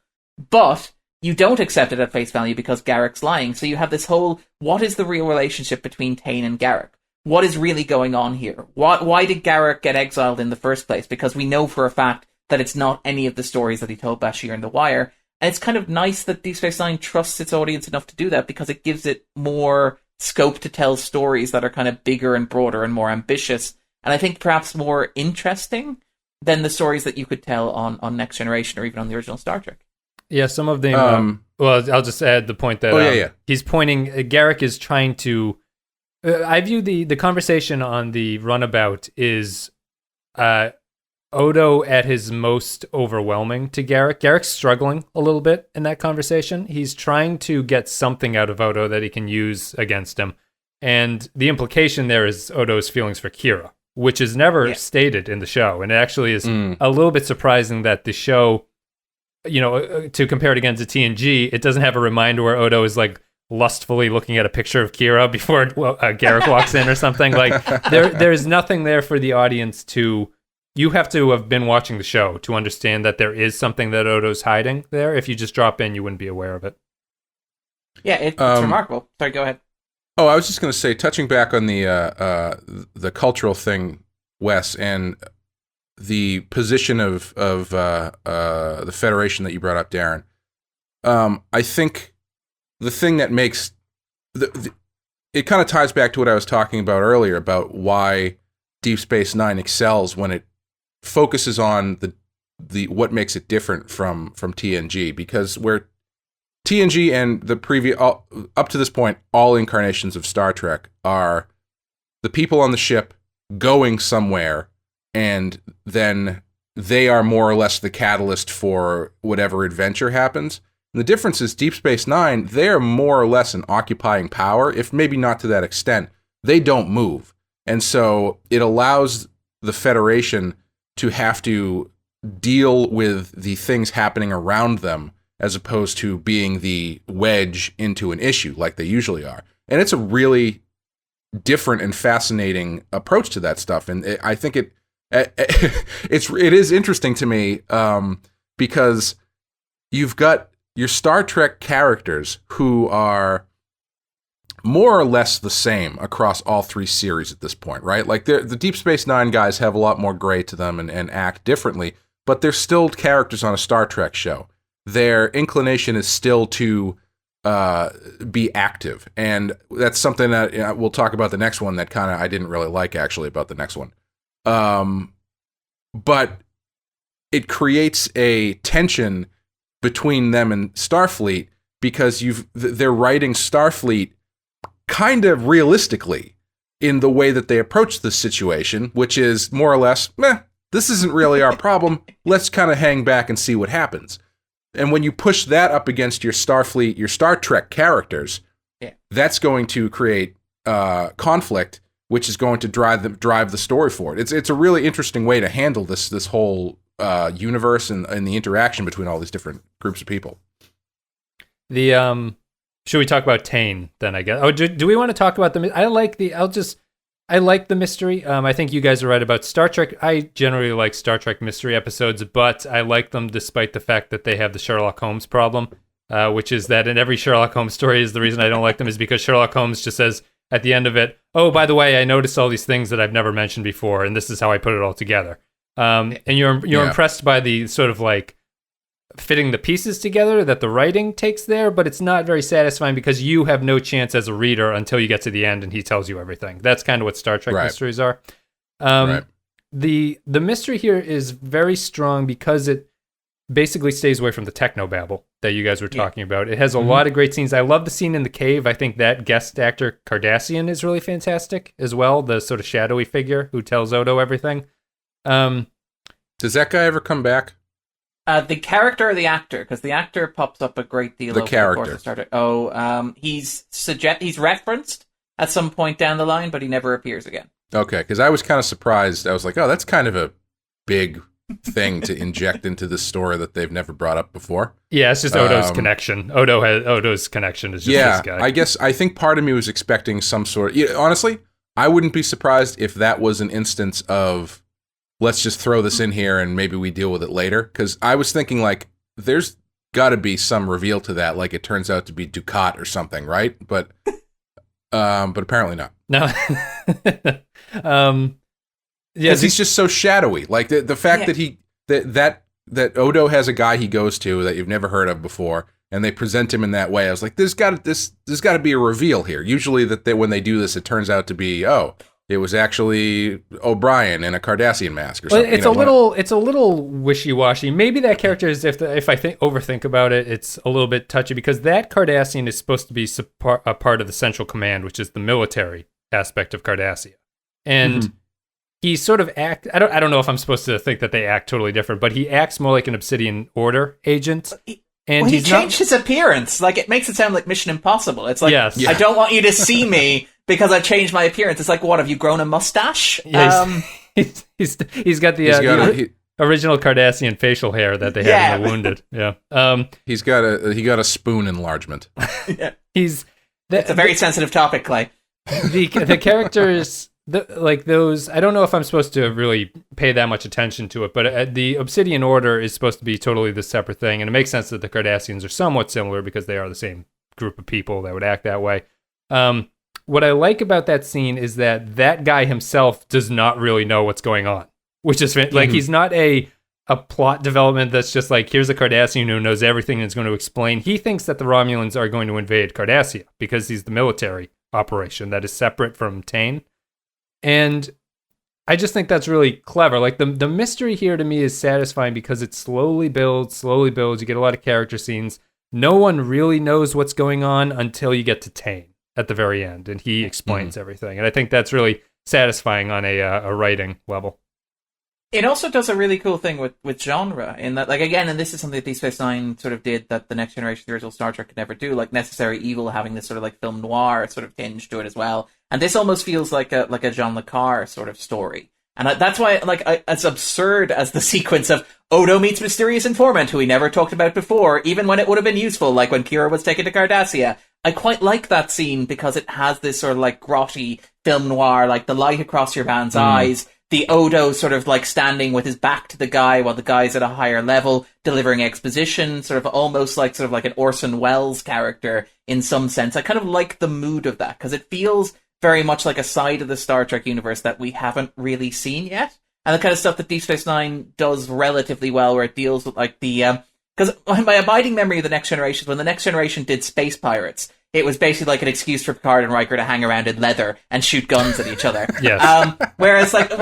But you don't accept it at face value because Garak's lying. So you have this whole, what is the real relationship between Tain and Garak? What is really going on here? Why did Garak get exiled in the first place? Because we know for a fact that it's not any of the stories that he told Bashir in The Wire. And it's kind of nice that Deep Space Nine trusts its audience enough to do that, because it gives it more scope to tell stories that are kind of bigger and broader and more ambitious. And I think perhaps more interesting than the stories that you could tell on Next Generation or even on the original Star Trek. Yeah, some of them... well, I'll just add the point that he's pointing... Garak is trying to... I view the conversation on the runabout is Odo at his most overwhelming to Garak. Garak's struggling a little bit in that conversation. He's trying to get something out of Odo that he can use against him. And the implication there is Odo's feelings for Kira, which is never stated in the show. And it actually is a little bit surprising that the show, to compare it again to TNG, it doesn't have a reminder where Odo is like, lustfully looking at a picture of Kira before Garak walks in or something. Like, there's nothing there for the audience to... You have to have been watching the show to understand that there is something that Odo's hiding there. If you just drop in, you wouldn't be aware of it. Yeah, it's remarkable. Sorry, go ahead. Oh, I was just going to say, touching back on the cultural thing, Wes, and the position of the Federation that you brought up, Darren. I think the thing that makes it kind of ties back to what I was talking about earlier about why Deep Space Nine excels when it focuses on the what makes it different from TNG, because where TNG and the previous up to this point all incarnations of Star Trek are the people on the ship going somewhere, and then they are more or less the catalyst for whatever adventure happens. And the difference is Deep Space Nine, they're more or less an occupying power, if maybe not to that extent. They don't move. And so it allows the Federation to have to deal with the things happening around them as opposed to being the wedge into an issue like they usually are. And it's a really different and fascinating approach to that stuff. And I think it is interesting to me because you've got your Star Trek characters who are more or less the same across all three series at this point, right? Like the Deep Space Nine guys have a lot more gray to them and act differently, but they're still characters on a Star Trek show. Their inclination is still to be active, and that's something that we'll talk about the next one that kind of I didn't really like actually about the next one. But it creates a tension between them and Starfleet because they're writing Starfleet kind of realistically in the way that they approach this situation, which is more or less, this isn't really our problem. Let's kind of hang back and see what happens. And when you push that up against your Starfleet, your Star Trek characters, that's going to create conflict, which is going to drive the story forward. It's a really interesting way to handle this whole universe and the interaction between all these different groups of people. Should we talk about Tain then? I guess. Oh, do we want to talk about I like the mystery. I think you guys are right about Star Trek. I generally like Star Trek mystery episodes, but I like them despite the fact that they have the Sherlock Holmes problem, which is that in every Sherlock Holmes story is the reason I don't like them is because Sherlock Holmes just says at the end of it, oh, by the way, I noticed all these things that I've never mentioned before, and this is how I put it all together. And you're impressed by the sort of like fitting the pieces together that the writing takes there, but it's not very satisfying because you have no chance as a reader until you get to the end and he tells you everything. That's kind of what Star Trek mysteries are. The mystery here is very strong because it basically stays away from the technobabble that you guys were talking about. It has a lot of great scenes. I love the scene in the cave. I think that guest actor Cardassian is really fantastic as well, the sort of shadowy figure who tells Odo everything. Does that guy ever come back? The character or the actor? Because the actor pops up a great deal. The over character. The course of Star Trek. He's referenced at some point down the line, but he never appears again. Okay, because I was kind of surprised. I was like, oh, that's kind of a big thing to inject into this story that they've never brought up before. Yeah, it's just Odo's connection. Odo's connection is just this guy. I think part of me was expecting some sort. Honestly, I wouldn't be surprised if that was an instance of, let's just throw this in here and maybe we deal with it later. Because I was thinking, like, there's got to be some reveal to that. Like, it turns out to be Ducat or something, right? But apparently not. No. Because he's just so shadowy. Like, the fact that Odo has a guy he goes to that you've never heard of before, and they present him in that way. I was like, there's got to be a reveal here. Usually when they do this, it turns out to be, it was actually O'Brien in a Cardassian mask or something. It's a little wishy-washy. Maybe that character is, if I overthink about it, it's a little bit touchy because that Cardassian is supposed to be a part of the Central Command, which is the military aspect of Cardassia. And he sort of I don't know if I'm supposed to think that they act totally different, but he acts more like an Obsidian Order agent. And he changed his appearance. Like, it makes it sound like Mission Impossible. It's like, yes. I don't want you to see me because I changed my appearance. It's like, what, have you grown a mustache? Yeah, he's got the original Cardassian facial hair that they have in The Wounded. Yeah. He got a spoon enlargement. Yeah. It's a very sensitive topic, Clay. The characters, those, I don't know if I'm supposed to really pay that much attention to it, but the Obsidian Order is supposed to be totally this separate thing, and it makes sense that the Cardassians are somewhat similar because they are the same group of people that would act that way. What I like about that scene is that guy himself does not really know what's going on, which is like, he's not a plot development that's just like, here's a Cardassian who knows everything and is going to explain. He thinks that the Romulans are going to invade Cardassia because he's the military operation that is separate from Tain. And I just think that's really clever. Like, the mystery here to me is satisfying because it slowly builds. You get a lot of character scenes. No one really knows what's going on until you get to Tain at the very end, and he explains everything. And I think that's really satisfying on a writing level. It also does a really cool thing with genre, in that, like, again, and this is something that DS9 sort of did that the Next Generation, the original Star Trek, could never do, like Necessary Evil having this sort of like film noir sort of tinge to it as well. And this almost feels like a Jean Le Carre sort of story. And that's why, as absurd as the sequence of Odo meets mysterious informant who he never talked about before, even when it would have been useful, like when Kira was taken to Cardassia, I quite like that scene because it has this sort of like grotty film noir, like the light across your man's eyes, the Odo sort of like standing with his back to the guy while the guy's at a higher level, delivering exposition, sort of almost like an Orson Welles character in some sense. I kind of like the mood of that because it feels very much like a side of the Star Trek universe that we haven't really seen yet. And the kind of stuff that Deep Space Nine does relatively well, where it deals with like the... Because my abiding memory of the Next Generation, when the Next Generation did Space Pirates, it was basically like an excuse for Picard and Riker to hang around in leather and shoot guns at each other. Yes. Whereas, like,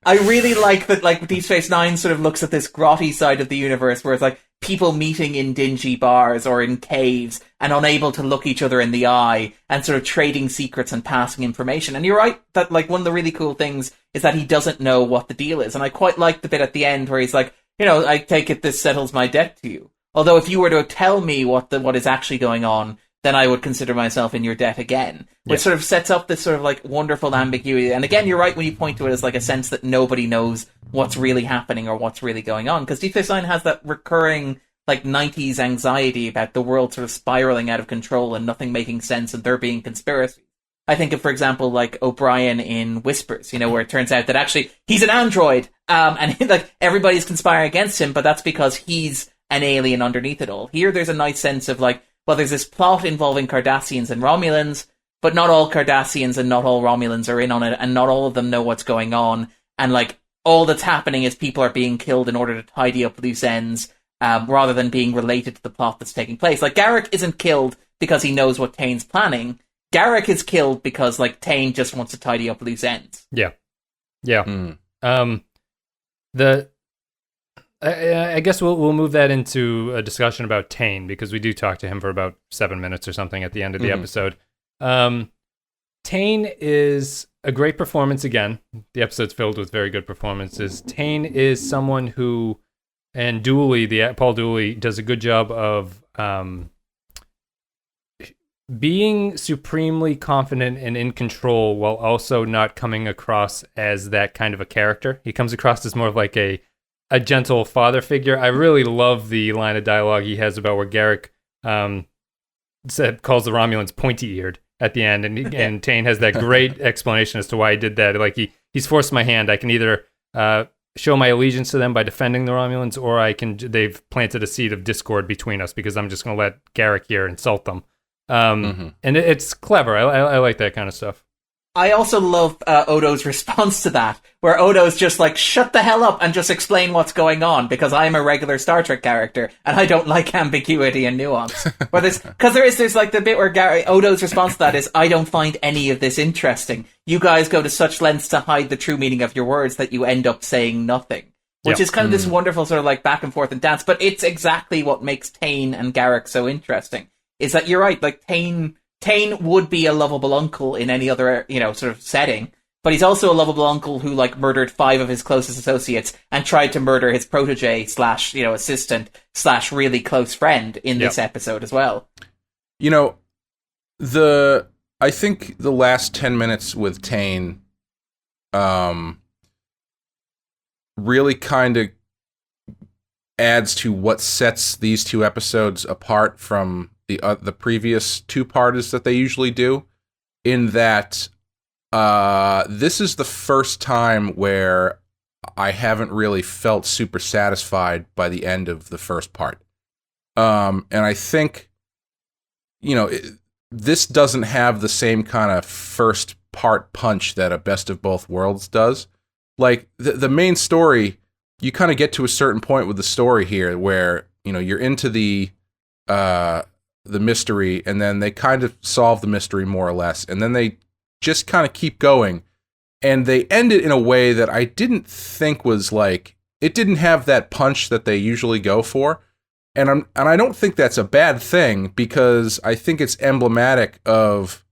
I really like that, like, Deep Space Nine sort of looks at this grotty side of the universe where it's like people meeting in dingy bars or in caves and unable to look each other in the eye and sort of trading secrets and passing information. And you're right that, like, one of the really cool things is that he doesn't know what the deal is. And I quite like the bit at the end where he's like, you know, I take it this settles my debt to you. Although if you were to tell me what is actually going on, then I would consider myself in your debt again. Which sort of sets up this sort of like wonderful ambiguity. And again, you're right when you point to it as like a sense that nobody knows what's really happening or what's really going on. Because DS9 has that recurring like 90s anxiety about the world sort of spiraling out of control and nothing making sense and there being conspiracies. I think of, for example, like O'Brien in Whispers, where it turns out that actually he's an android, and like everybody's conspiring against him, but that's because he's an alien underneath it all. Here, there's a nice sense of like, well, there's this plot involving Cardassians and Romulans, but not all Cardassians and not all Romulans are in on it, and not all of them know what's going on, and like all that's happening is people are being killed in order to tidy up loose ends, rather than being related to the plot that's taking place. Like Garak isn't killed because he knows what Tain's planning. Garak is killed because like Tain just wants to tidy up loose ends. Yeah. I guess we'll move that into a discussion about Tain, because we do talk to him for about 7 minutes or something at the end of the episode. Tain is a great performance again. The episode's filled with very good performances. Tain is someone who, and Paul Dooley does a good job of being supremely confident and in control while also not coming across as that kind of a character. He comes across as more of like a gentle father figure. I really love the line of dialogue he has about where Garak calls the Romulans pointy-eared at the end, and Tain has that great explanation as to why he did that. Like he's forced my hand. I can either show my allegiance to them by defending the Romulans, or they've planted a seed of discord between us because I'm just going to let Garak here insult them. And it's clever. I like that kind of stuff. I also love Odo's response to that, where Odo's just like, shut the hell up and just explain what's going on, because I'm a regular Star Trek character and I don't like ambiguity and nuance. Because there's like the bit where Odo's response to that is, I don't find any of this interesting. You guys go to such lengths to hide the true meaning of your words that you end up saying nothing. Which is kind of this wonderful sort of like back and forth and dance, but it's exactly what makes Tain and Garak so interesting. Is that you're right, like Tain would be a lovable uncle in any other, sort of setting, but he's also a lovable uncle who like murdered 5 of his closest associates and tried to murder his protege / assistant / really close friend in this episode as well. I think the last 10 minutes with Tain, really kind of adds to what sets these 2 episodes apart from the previous 2-parters that they usually do, in that this is the first time where I haven't really felt super satisfied by the end of the first part. And I think, this doesn't have the same kind of first part punch that a Best of Both Worlds does. Like, the main story, you kind of get to a certain point with the story here where, you're into the mystery, and then they kind of solve the mystery more or less, and then they just kind of keep going, and they end it in a way that I didn't think was like, it didn't have that punch that they usually go for, and I don't think that's a bad thing, because I think it's emblematic of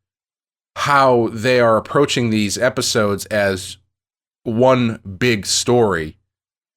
how they are approaching these episodes as one big story,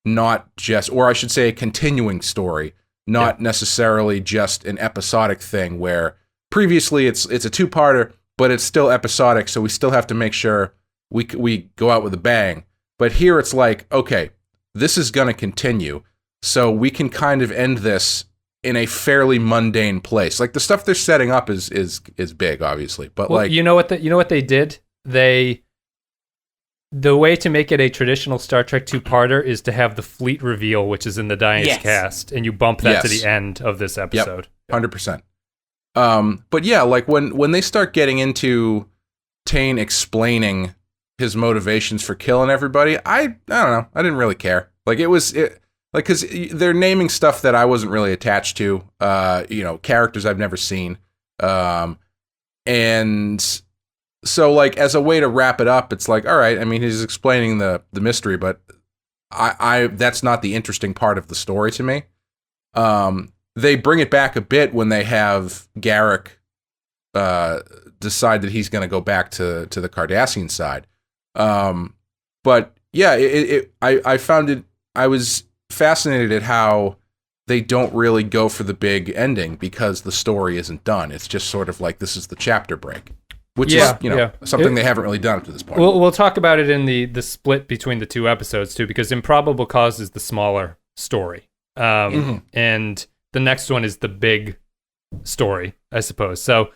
not just, or I should say a continuing story, not necessarily just an episodic thing where previously it's a 2-parter, but it's still episodic, so we still have to make sure we go out with a bang. But here it's like, okay, this is going to continue, so we can kind of end this in a fairly mundane place. Like, the stuff they're setting up is big, obviously, but well, you know what they did? The way to make it a traditional Star Trek 2-parter is to have the fleet reveal, which is in the Dice cast, and you bump that to the end of this episode. 100%. But yeah, like when they start getting into Tain explaining his motivations for killing everybody, I don't know, I didn't really care. Like, because they're naming stuff that I wasn't really attached to, characters I've never seen, and so, like, as a way to wrap it up, it's like, all right, I mean, he's explaining the mystery, but I that's not the interesting part of the story to me. They bring it back a bit when they have Garak decide that he's going to go back to the Cardassian side. But yeah, I found it. I was fascinated at how they don't really go for the big ending because the story isn't done. It's just sort of like this is the chapter break, which is something they haven't really done up to this point. We'll talk about it in the split between the two episodes too, because Improbable Cause is the smaller story, and the next one is the big story, I suppose. So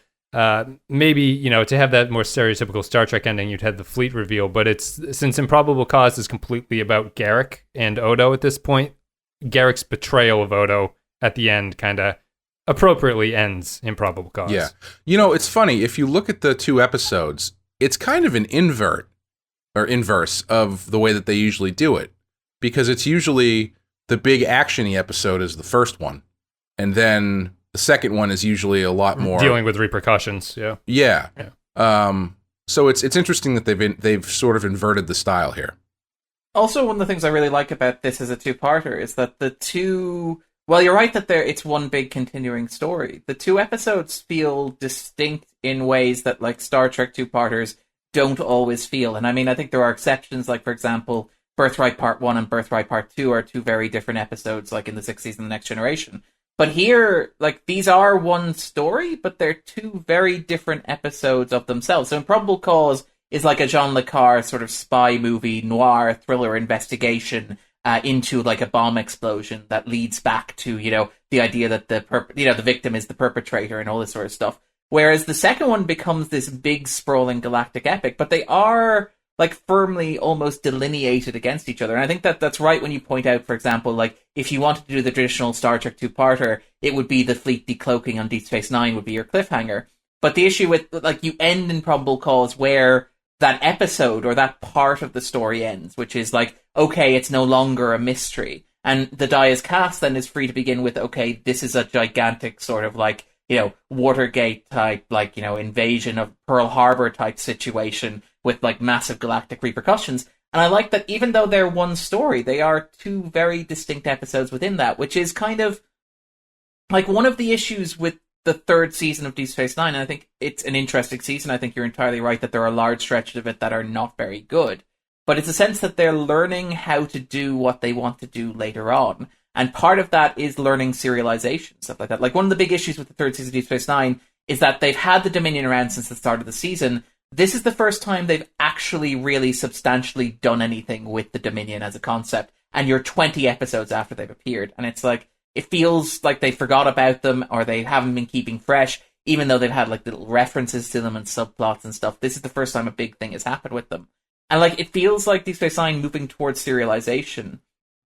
maybe to have that more stereotypical Star Trek ending, you'd have the fleet reveal. But since Improbable Cause is completely about Garak and Odo at this point, Garak's betrayal of Odo at the end kind of appropriately ends Improbable Cause. Yeah. It's funny. If you look at the two episodes, it's kind of an inverse of the way that they usually do it. Because it's usually the big action-y episode is the first one. And then the second one is usually a lot more... dealing with repercussions, Yeah. So it's interesting that they've sort of inverted the style here. Also, one of the things I really like about this as a two-parter is that the two... Well, you're right that it's one big continuing story. The two episodes feel distinct in ways that, like, Star Trek two-parters don't always feel. And I mean, I think there are exceptions, like, for example, Birthright Part 1 and Birthright Part 2 are two very different episodes, like in the 60s and the Next Generation. But here, like, these are one story, but they're two very different episodes of themselves. So Improbable Cause is like a Jean Le Carre sort of spy movie, noir, thriller investigation into like a bomb explosion that leads back to, the idea that the victim is the perpetrator and all this sort of stuff. Whereas the second one becomes this big, sprawling galactic epic, but they are like firmly almost delineated against each other. And I think that's right when you point out, for example, like if you wanted to do the traditional Star Trek two-parter, it would be the fleet decloaking on Deep Space Nine would be your cliffhanger. But the issue with, like, you end in Probable Cause where that episode or that part of the story ends, which is like, okay, it's no longer a mystery. And the die is cast then is free to begin with, okay, this is a gigantic sort of like, Watergate type, like, invasion of Pearl Harbor type situation with like massive galactic repercussions. And I like that even though they're one story, they are two very distinct episodes within that, which is kind of like one of the issues with the third season of Deep Space Nine. And I think it's an interesting season. I think you're entirely right that there are large stretches of it that are not very good. But it's a sense that they're learning how to do what they want to do later on. And part of that is learning serialization, stuff like that. Like, one of the big issues with the third season of Deep Space Nine is that they've had the Dominion around since the start of the season. This is the first time they've actually really substantially done anything with the Dominion as a concept. And you're 20 episodes after they've appeared. And it's like, it feels like they forgot about them or they haven't been keeping fresh, even though they've had like little references to them and subplots and stuff. This is the first time a big thing has happened with them. And like, it feels like Deep Space Nine moving towards serialization.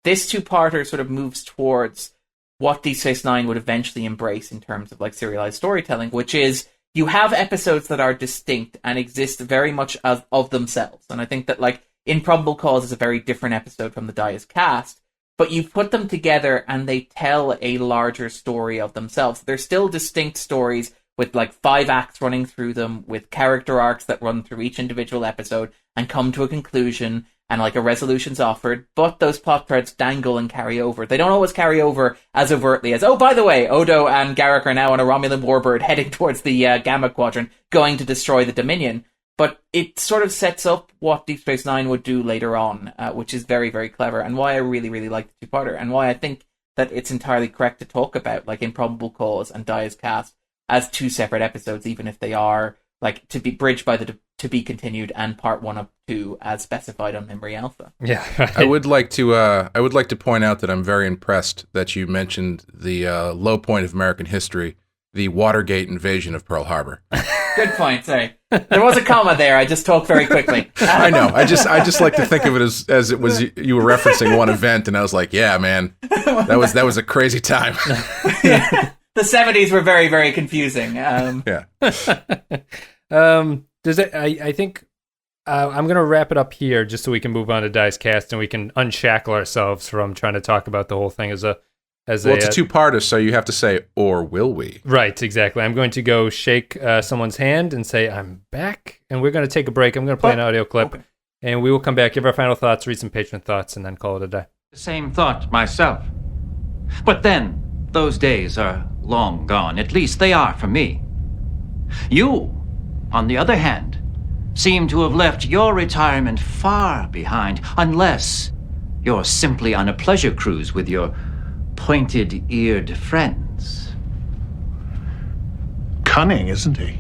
This two-parter sort of moves towards what Deep Space Nine would eventually embrace in terms of like serialized storytelling, which is you have episodes that are distinct and exist very much as of themselves. And I think that like Improbable Cause is a very different episode from the Die is Cast, but you put them together and they tell a larger story of themselves. They're still distinct stories with like 5 acts running through them, with character arcs that run through each individual episode and come to a conclusion, and like a resolution's offered, but those plot threads dangle and carry over. They don't always carry over as overtly as, oh, by the way, Odo and Garak are now on a Romulan warbird heading towards the Gamma Quadrant, going to destroy the Dominion. But it sort of sets up what Deep Space Nine would do later on, which is very, very clever, and why I really, really like the two-parter, and why I think that it's entirely correct to talk about like Improbable Cause and Die is Cast as 2 separate episodes, even if they are like to be bridged by the to be continued and part 1 up 2 as specified on Memory Alpha. Yeah, right. I would like to point out that I'm very impressed that you mentioned the low point of American history, the Watergate invasion of Pearl Harbor. Good point. Sorry, there was a comma there. I just talked very quickly. I know. I just like to think of it as it was you were referencing one event, and I was like, yeah, man, that was a crazy time. Yeah. The 70s were very, very confusing. Yeah. I think I'm going to wrap it up here just so we can move on to Dice Cast and we can unshackle ourselves from trying to talk about the whole thing as a... It's a two-parter, so you have to say, or will we? Right, exactly. I'm going to go shake someone's hand and say, I'm back, and we're going to take a break. I'm going to play an audio clip, and we will come back, give our final thoughts, read some patron thoughts, and then call it a day. The same thought myself. But then, those days are long gone. At least they are for me. You, on the other hand, seem to have left your retirement far behind, unless you're simply on a pleasure cruise with your pointed-eared friends. Cunning, isn't he?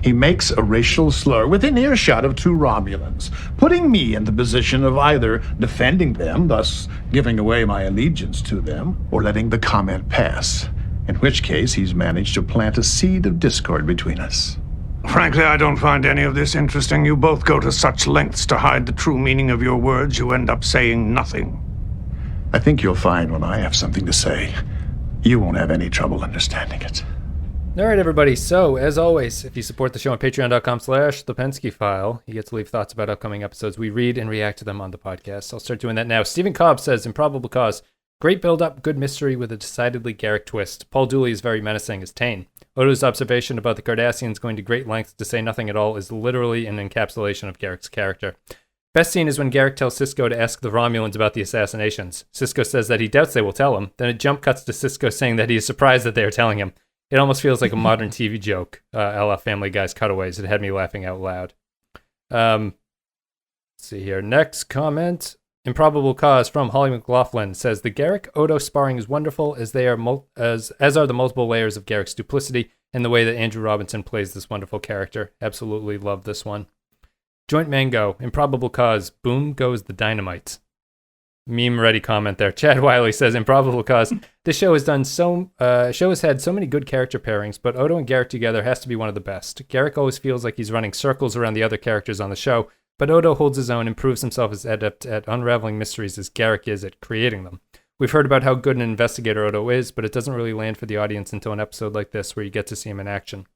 He makes a racial slur within earshot of 2 Romulans, putting me in the position of either defending them, thus giving away my allegiance to them, or letting the comment pass, in which case he's managed to plant a seed of discord between us. Frankly, I don't find any of this interesting. You both go to such lengths to hide the true meaning of your words, you end up saying nothing. I think you'll find when I have something to say, you won't have any trouble understanding it. All right, everybody. So, as always, if you support the show on patreon.com/the Pensky File, you get to leave thoughts about upcoming episodes. We read and react to them on the podcast. I'll start doing that now. Stephen Cobb says, Improbable Cause. Great build-up, good mystery with a decidedly Garak twist. Paul Dooley is very menacing as Tain. Odo's observation about the Cardassians going to great lengths to say nothing at all is literally an encapsulation of Garak's character. Best scene is when Garak tells Sisko to ask the Romulans about the assassinations. Sisko says that he doubts they will tell him. Then a jump cuts to Sisko saying that he is surprised that they are telling him. It almost feels like a modern TV joke, a la Family Guy's Cutaways. It had me laughing out loud. Let's see here. Next comment. Improbable Cause from Holly McLaughlin says, the Garak-Odo sparring is wonderful as they are as are the multiple layers of Garak's duplicity and the way that Andrew Robinson plays this wonderful character. Absolutely love this one. Joint Mango. Improbable Cause. Boom goes the dynamite. Meme-ready comment there. Chad Wiley says, Improbable Cause. This show has had so many good character pairings, but Odo and Garak together has to be one of the best. Garak always feels like he's running circles around the other characters on the show, but Odo holds his own and proves himself as adept at unraveling mysteries as Garak is at creating them. We've heard about how good an investigator Odo is, but it doesn't really land for the audience until an episode like this where you get to see him in action.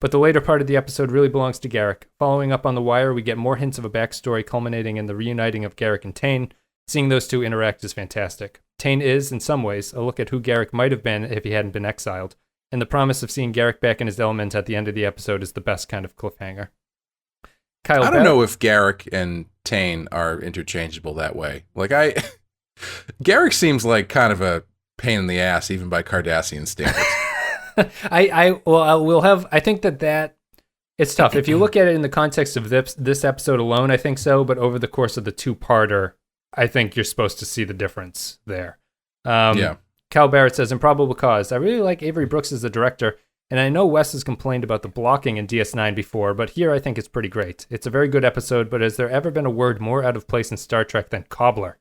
But the later part of the episode really belongs to Garak. Following up on The Wire, we get more hints of a backstory culminating in the reuniting of Garak and Tain. Seeing those two interact is fantastic. Tain is, in some ways, a look at who Garak might have been if he hadn't been exiled, and the promise of seeing Garak back in his element at the end of the episode is the best kind of cliffhanger. Kyle I don't know if Garak and Tain are interchangeable that way. Garak seems like kind of a pain in the ass, even by Cardassian standards. I think that it's tough. If you look at it in the context of this episode alone, I think so, but over the course of the 2-parter, I think you're supposed to see the difference there. Yeah. Cal Barrett says, Improbable Cause. I really like Avery Brooks as the director, and I know Wes has complained about the blocking in DS9 before, but here I think it's pretty great. It's a very good episode, but has there ever been a word more out of place in Star Trek than cobbler?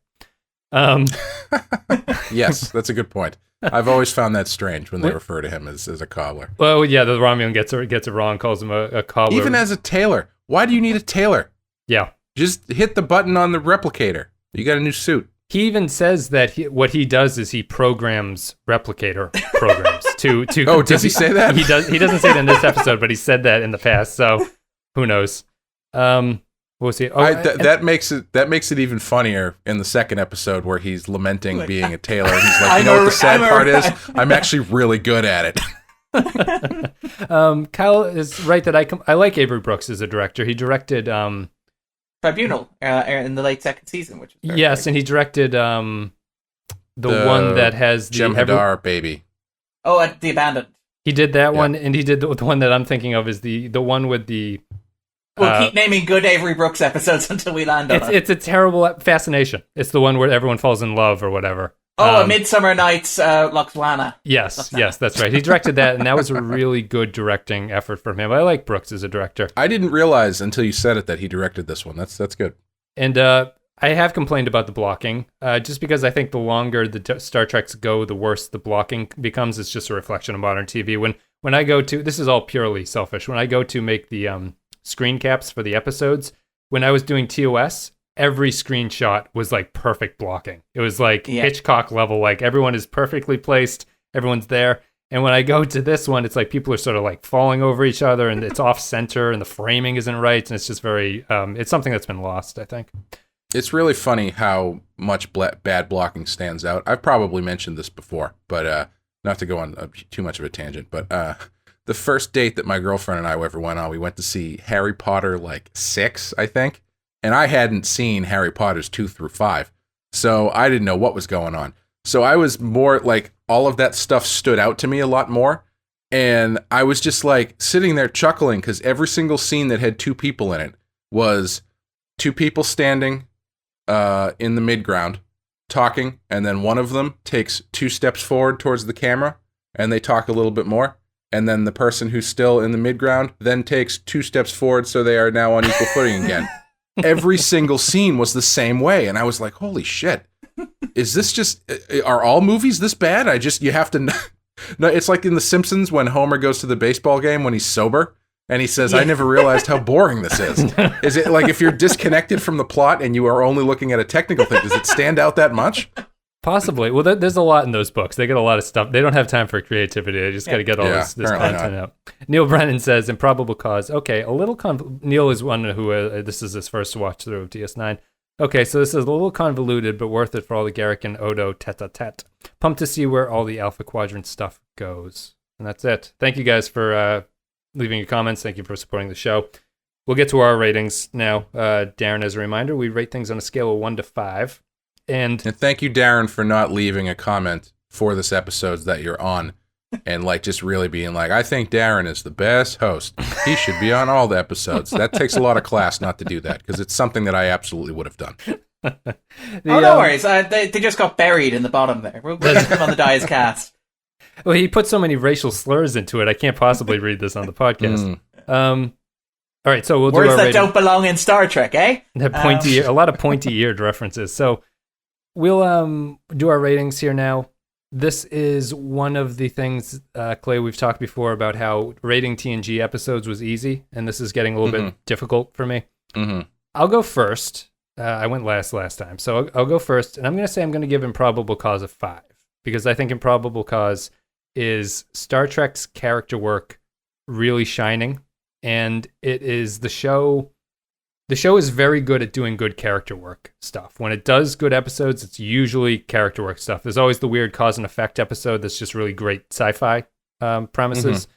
Yes, that's a good point. I've always found that strange when they refer to him as a cobbler. Well, yeah, the Romulan gets it wrong, calls him a cobbler. Even as a tailor. Why do you need a tailor? Yeah. Just hit the button on the replicator. You got a new suit. He even says that what he does is he programs replicator programs to. Oh, does he say that? He does. He doesn't say it in this episode, but he said that in the past. So who knows? We'll see. That makes it even funnier in the second episode where he's lamenting being a tailor. He's like, you know what the sad part is? I'm actually really good at it. Kyle is right that I like Avery Brooks as a director. He directed Tribunal in the late second season, which is yes, and he directed the one that has the Jem'Hadar baby. Oh, The Abandoned. He did that one, and he did the one that I'm thinking of is the one with the. We'll keep naming good Avery Brooks episodes until we land on it. It's a terrible Fascination. It's the one where everyone falls in love or whatever. Oh, A Midsummer Night's Loxwana. Yes, that's right. He directed that, and that was a really good directing effort from him. I like Brooks as a director. I didn't realize until you said it that he directed this one. That's good. And I have complained about the blocking, just because I think the longer the Star Treks go, the worse the blocking becomes. It's just a reflection of modern TV. When I go to, this is all purely selfish, when I go to make the screen caps for the episodes, when I was doing TOS, every screenshot was like perfect blocking. It was like Hitchcock level, like everyone is perfectly placed, everyone's there. And when I go to this one, it's like people are sort of like falling over each other and it's off center and the framing isn't right. And it's just very, it's something that's been lost, I think. It's really funny how much bad blocking stands out. I've probably mentioned this before, but not to go on too much of a tangent, but the first date that my girlfriend and I ever went on, we went to see Harry Potter 6, I think. And I hadn't seen Harry Potter's 2 through 5. So I didn't know what was going on. So I was more all of that stuff stood out to me a lot more. And I was just sitting there chuckling because every single scene that had 2 people in it was 2 people standing in the midground talking, and then one of them takes 2 steps forward towards the camera, and they talk a little bit more, and then the person who's still in the mid-ground then takes 2 steps forward, so they are now on equal footing again. Every single scene was the same way, and I was like, holy shit. Is this just... Are all movies this bad? You have to... No, it's like in The Simpsons when Homer goes to the baseball game when he's sober, and he says, I never realized how boring this is. Is it like if you're disconnected from the plot and you are only looking at a technical thing, does it stand out that much? Possibly. Well, there's a lot in those books. They get a lot of stuff. They don't have time for creativity. They just got to get all this content out. Neil Brennan says, Improbable Cause. Okay, a little Neil is one who, this is his first watch through of DS9. Okay, so this is a little convoluted, but worth it for all the Garak and Odo tete-a-tete. Pumped to see where all the Alpha Quadrant stuff goes. And that's it. Thank you guys for leaving your comments. Thank you for supporting the show. We'll get to our ratings now. Darren, as a reminder, we rate things on a scale of 1 to 5. And thank you, Darren, for not leaving a comment for this episode that you're on and like just really being like, I think Darren is the best host. He should be on all the episodes. That takes a lot of class not to do that because it's something that I absolutely would have done. No worries. They just got buried in the bottom there. We'll get them on the Dies Cast. Well, he put so many racial slurs into it. I can't possibly read this on the podcast. All right, so we'll do words our that rating. don't belong in Star Trek, eh? A lot of pointy-eared references. So we'll do our ratings here now. This is one of the things, Clay, we've talked before about how rating TNG episodes was easy, and this is getting a little bit difficult for me. I'll go first. I went last time, so I'll go first, and I'm going to say I'm going to give Improbable Cause a 5, because I think Improbable Cause is Star Trek's character work really shining, and it is the show is very good at doing good character work stuff. When it does good episodes, it's usually character work stuff. There's always the weird cause and effect episode that's just really great sci-fi premises.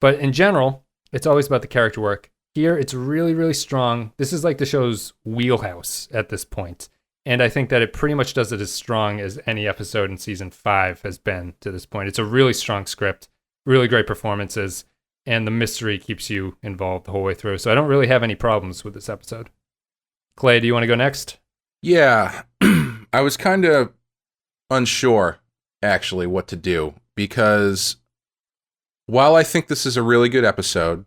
But in general, it's always about the character work. Here, it's really, really strong. This is like the show's wheelhouse at this point. And I think that it pretty much does it as strong as any episode in season 5 has been to this point. It's a really strong script, really great performances, and the mystery keeps you involved the whole way through. So I don't really have any problems with this episode. Clay, do you want to go next? Yeah, I was kind of unsure, actually, what to do. Because while I think this is a really good episode,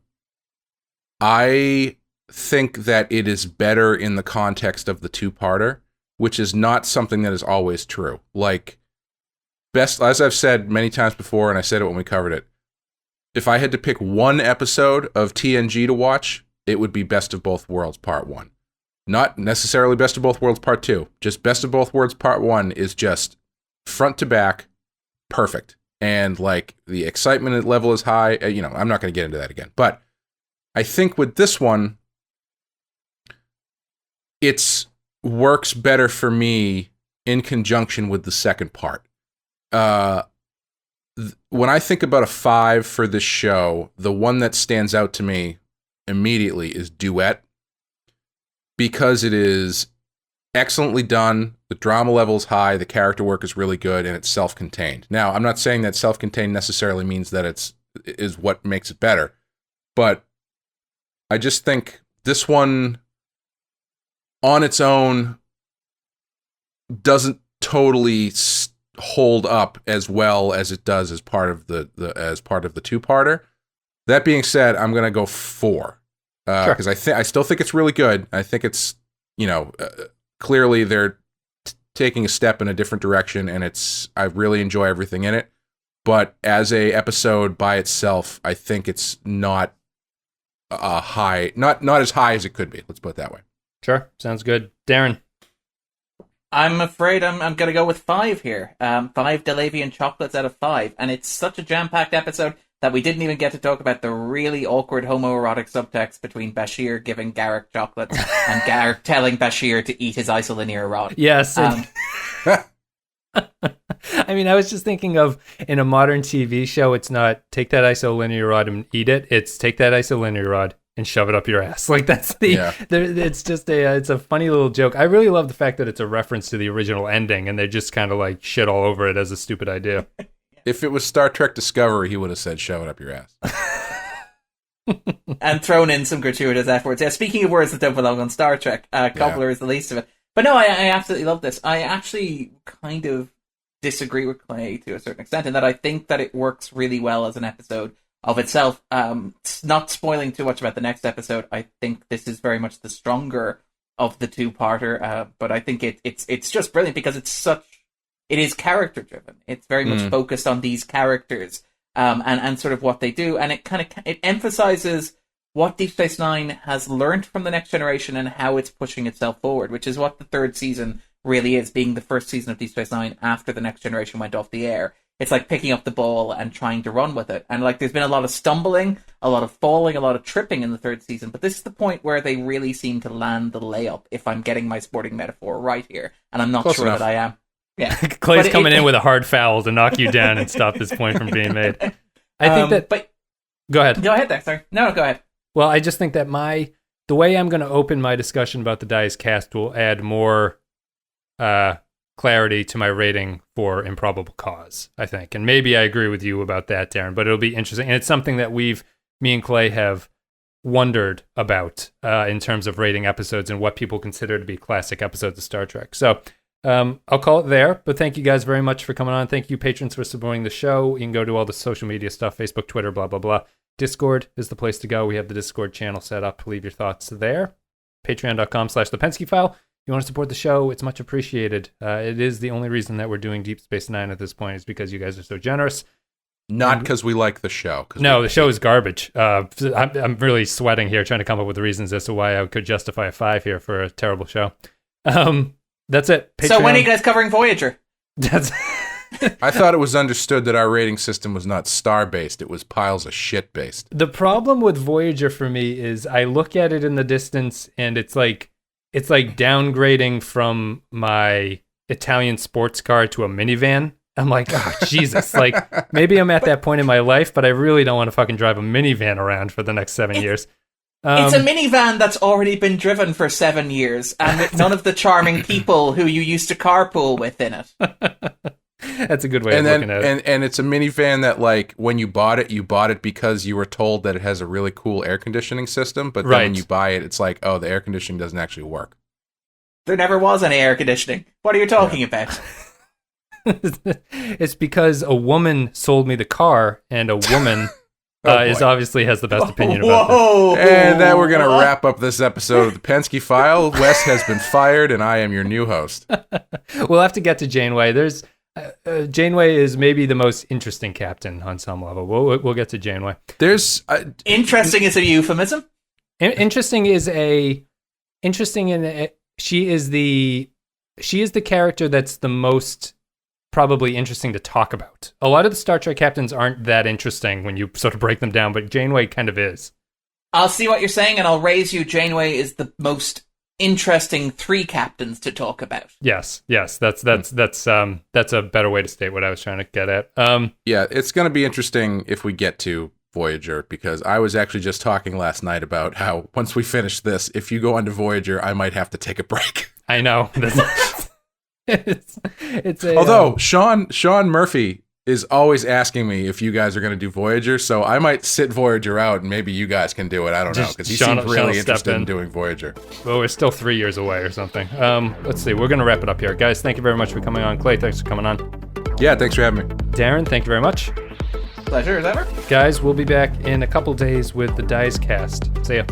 I think that it is better in the context of the two-parter, which is not something that is always true. Like, as I've said many times before, and I said it when we covered it, if I had to pick one episode of TNG to watch, it would be Best of Both Worlds Part 1. Not necessarily Best of Both Worlds Part 2. Just Best of Both Worlds Part 1 is just front to back, perfect. And like the excitement level is high. I'm not going to get into that again. But I think with this one, it works better for me in conjunction with the second part. When I think about a 5 for this show, the one that stands out to me immediately is Duet, because it is excellently done, the drama level is high, the character work is really good, and it's self-contained. Now, I'm not saying that self-contained necessarily means that is what makes it better, but I just think this one, on its own, doesn't totally hold up as well as it does as part of the two-parter. That being said, I'm gonna go 4 because I still think it's really good. I think it's clearly they're taking a step in a different direction, and I really enjoy everything in it. But as a episode by itself, I think it's not high, not as high as it could be. Let's put it that way. Sure, sounds good. Darren. I'm afraid I'm going to go with 5 here. 5 Delavian chocolates out of 5. And it's such a jam-packed episode that we didn't even get to talk about the really awkward homoerotic subtext between Bashir giving Garak chocolates and Garak telling Bashir to eat his isolinear rod. Yes. I mean, I was just thinking of, in a modern TV show, it's not take that isolinear rod and eat it. It's take that isolinear rod and shove it up your ass. Like, that's it's just it's a funny little joke. I really love the fact that it's a reference to the original ending, and they just kind of like shit all over it as a stupid idea. If it was Star Trek Discovery, he would have said, shove it up your ass. And thrown in some gratuitous F words. Yeah, speaking of words that don't belong on Star Trek, Cobbler is the least of it. But no, I absolutely love this. I actually kind of disagree with Clay to a certain extent in that I think that it works really well as an episode of itself. Not spoiling too much about the next episode, I think this is very much the stronger of the two-parter, but I think it's just brilliant because it is character-driven. It's very much focused on these characters and sort of what they do, and it emphasizes what Deep Space Nine has learned from the Next Generation and how it's pushing itself forward, which is what the third season really is, being the first season of Deep Space Nine after the Next Generation went off the air. It's like picking up the ball and trying to run with it. And like there's been a lot of stumbling, a lot of falling, a lot of tripping in the third season, but this is the point where they really seem to land the layup, if I'm getting my sporting metaphor right here. And I'm not Close sure enough. that I am. Yeah. Clay's coming in with a hard foul to knock you down and stop this point from being made. I think that... But go ahead. Go ahead there, sorry. No, go ahead. Well, I just think that the way I'm going to open my discussion about the Dice cast will add more clarity to my rating for Improbable Cause, I think. And maybe I agree with you about that, Darren, but it'll be interesting. And it's something that me and Clay have wondered about in terms of rating episodes and what people consider to be classic episodes of Star Trek. So I'll call it there, but thank you guys very much for coming on. Thank you, patrons, for supporting the show. You can go to all the social media stuff, Facebook, Twitter, blah, blah, blah. Discord is the place to go. We have the Discord channel set up. Leave your thoughts there. Patreon.com/The Pensky File. If you want to support the show, it's much appreciated. It is the only reason that we're doing Deep Space Nine at this point is because you guys are so generous. Not because we like the show. No, the show is garbage. I'm really sweating here trying to come up with reasons as to why I could justify a 5 here for a terrible show. That's it. Patreon. So when are you guys covering Voyager? I thought it was understood that our rating system was not star-based. It was piles of shit-based. The problem with Voyager for me is I look at it in the distance and it's like downgrading from my Italian sports car to a minivan. I'm like, oh, Jesus. Like, maybe I'm at that point in my life, but I really don't want to fucking drive a minivan around for the next 7 years. It's a minivan that's already been driven for 7 years, and with none of the charming people who you used to carpool with in it. That's a good way of looking at it. And it's a minivan that, like, when you bought it because you were told that it has a really cool air conditioning system, but then when you buy it, it's like, oh, the air conditioning doesn't actually work. There never was any air conditioning. What are you talking about? It's because a woman sold me the car, and a woman... obviously has the best opinion about this. And now we're going to wrap up this episode of the Pensky File. Wes has been fired, and I am your new host. We'll have to get to Janeway. Janeway is maybe the most interesting captain on some level. We'll get to Janeway. Interesting is a euphemism. Interesting is she is the character that's the most probably interesting to talk about. A lot of the Star Trek captains aren't that interesting when you sort of break them down, but Janeway kind of is. I'll see what you're saying, and I'll raise you. Janeway is the most interesting 3 captains to talk about. Yes, that's a better way to state what I was trying to get at. Yeah, it's going to be interesting if we get to Voyager, because I was actually just talking last night about how once we finish this, if you go onto Voyager, I might have to take a break. I know. Although Sean Murphy is always asking me if you guys are going to do Voyager, so I might sit Voyager out and maybe you guys can do it. I don't know, because he seems really interested in doing Voyager. Well, we're still 3 years away or something. Let's see. We're going to wrap it up here. Guys, thank you very much for coming on. Clay, thanks for coming on. Yeah, thanks for having me. Darren, thank you very much. Pleasure as ever. Guys, we'll be back in a couple days with the Dice cast. See ya.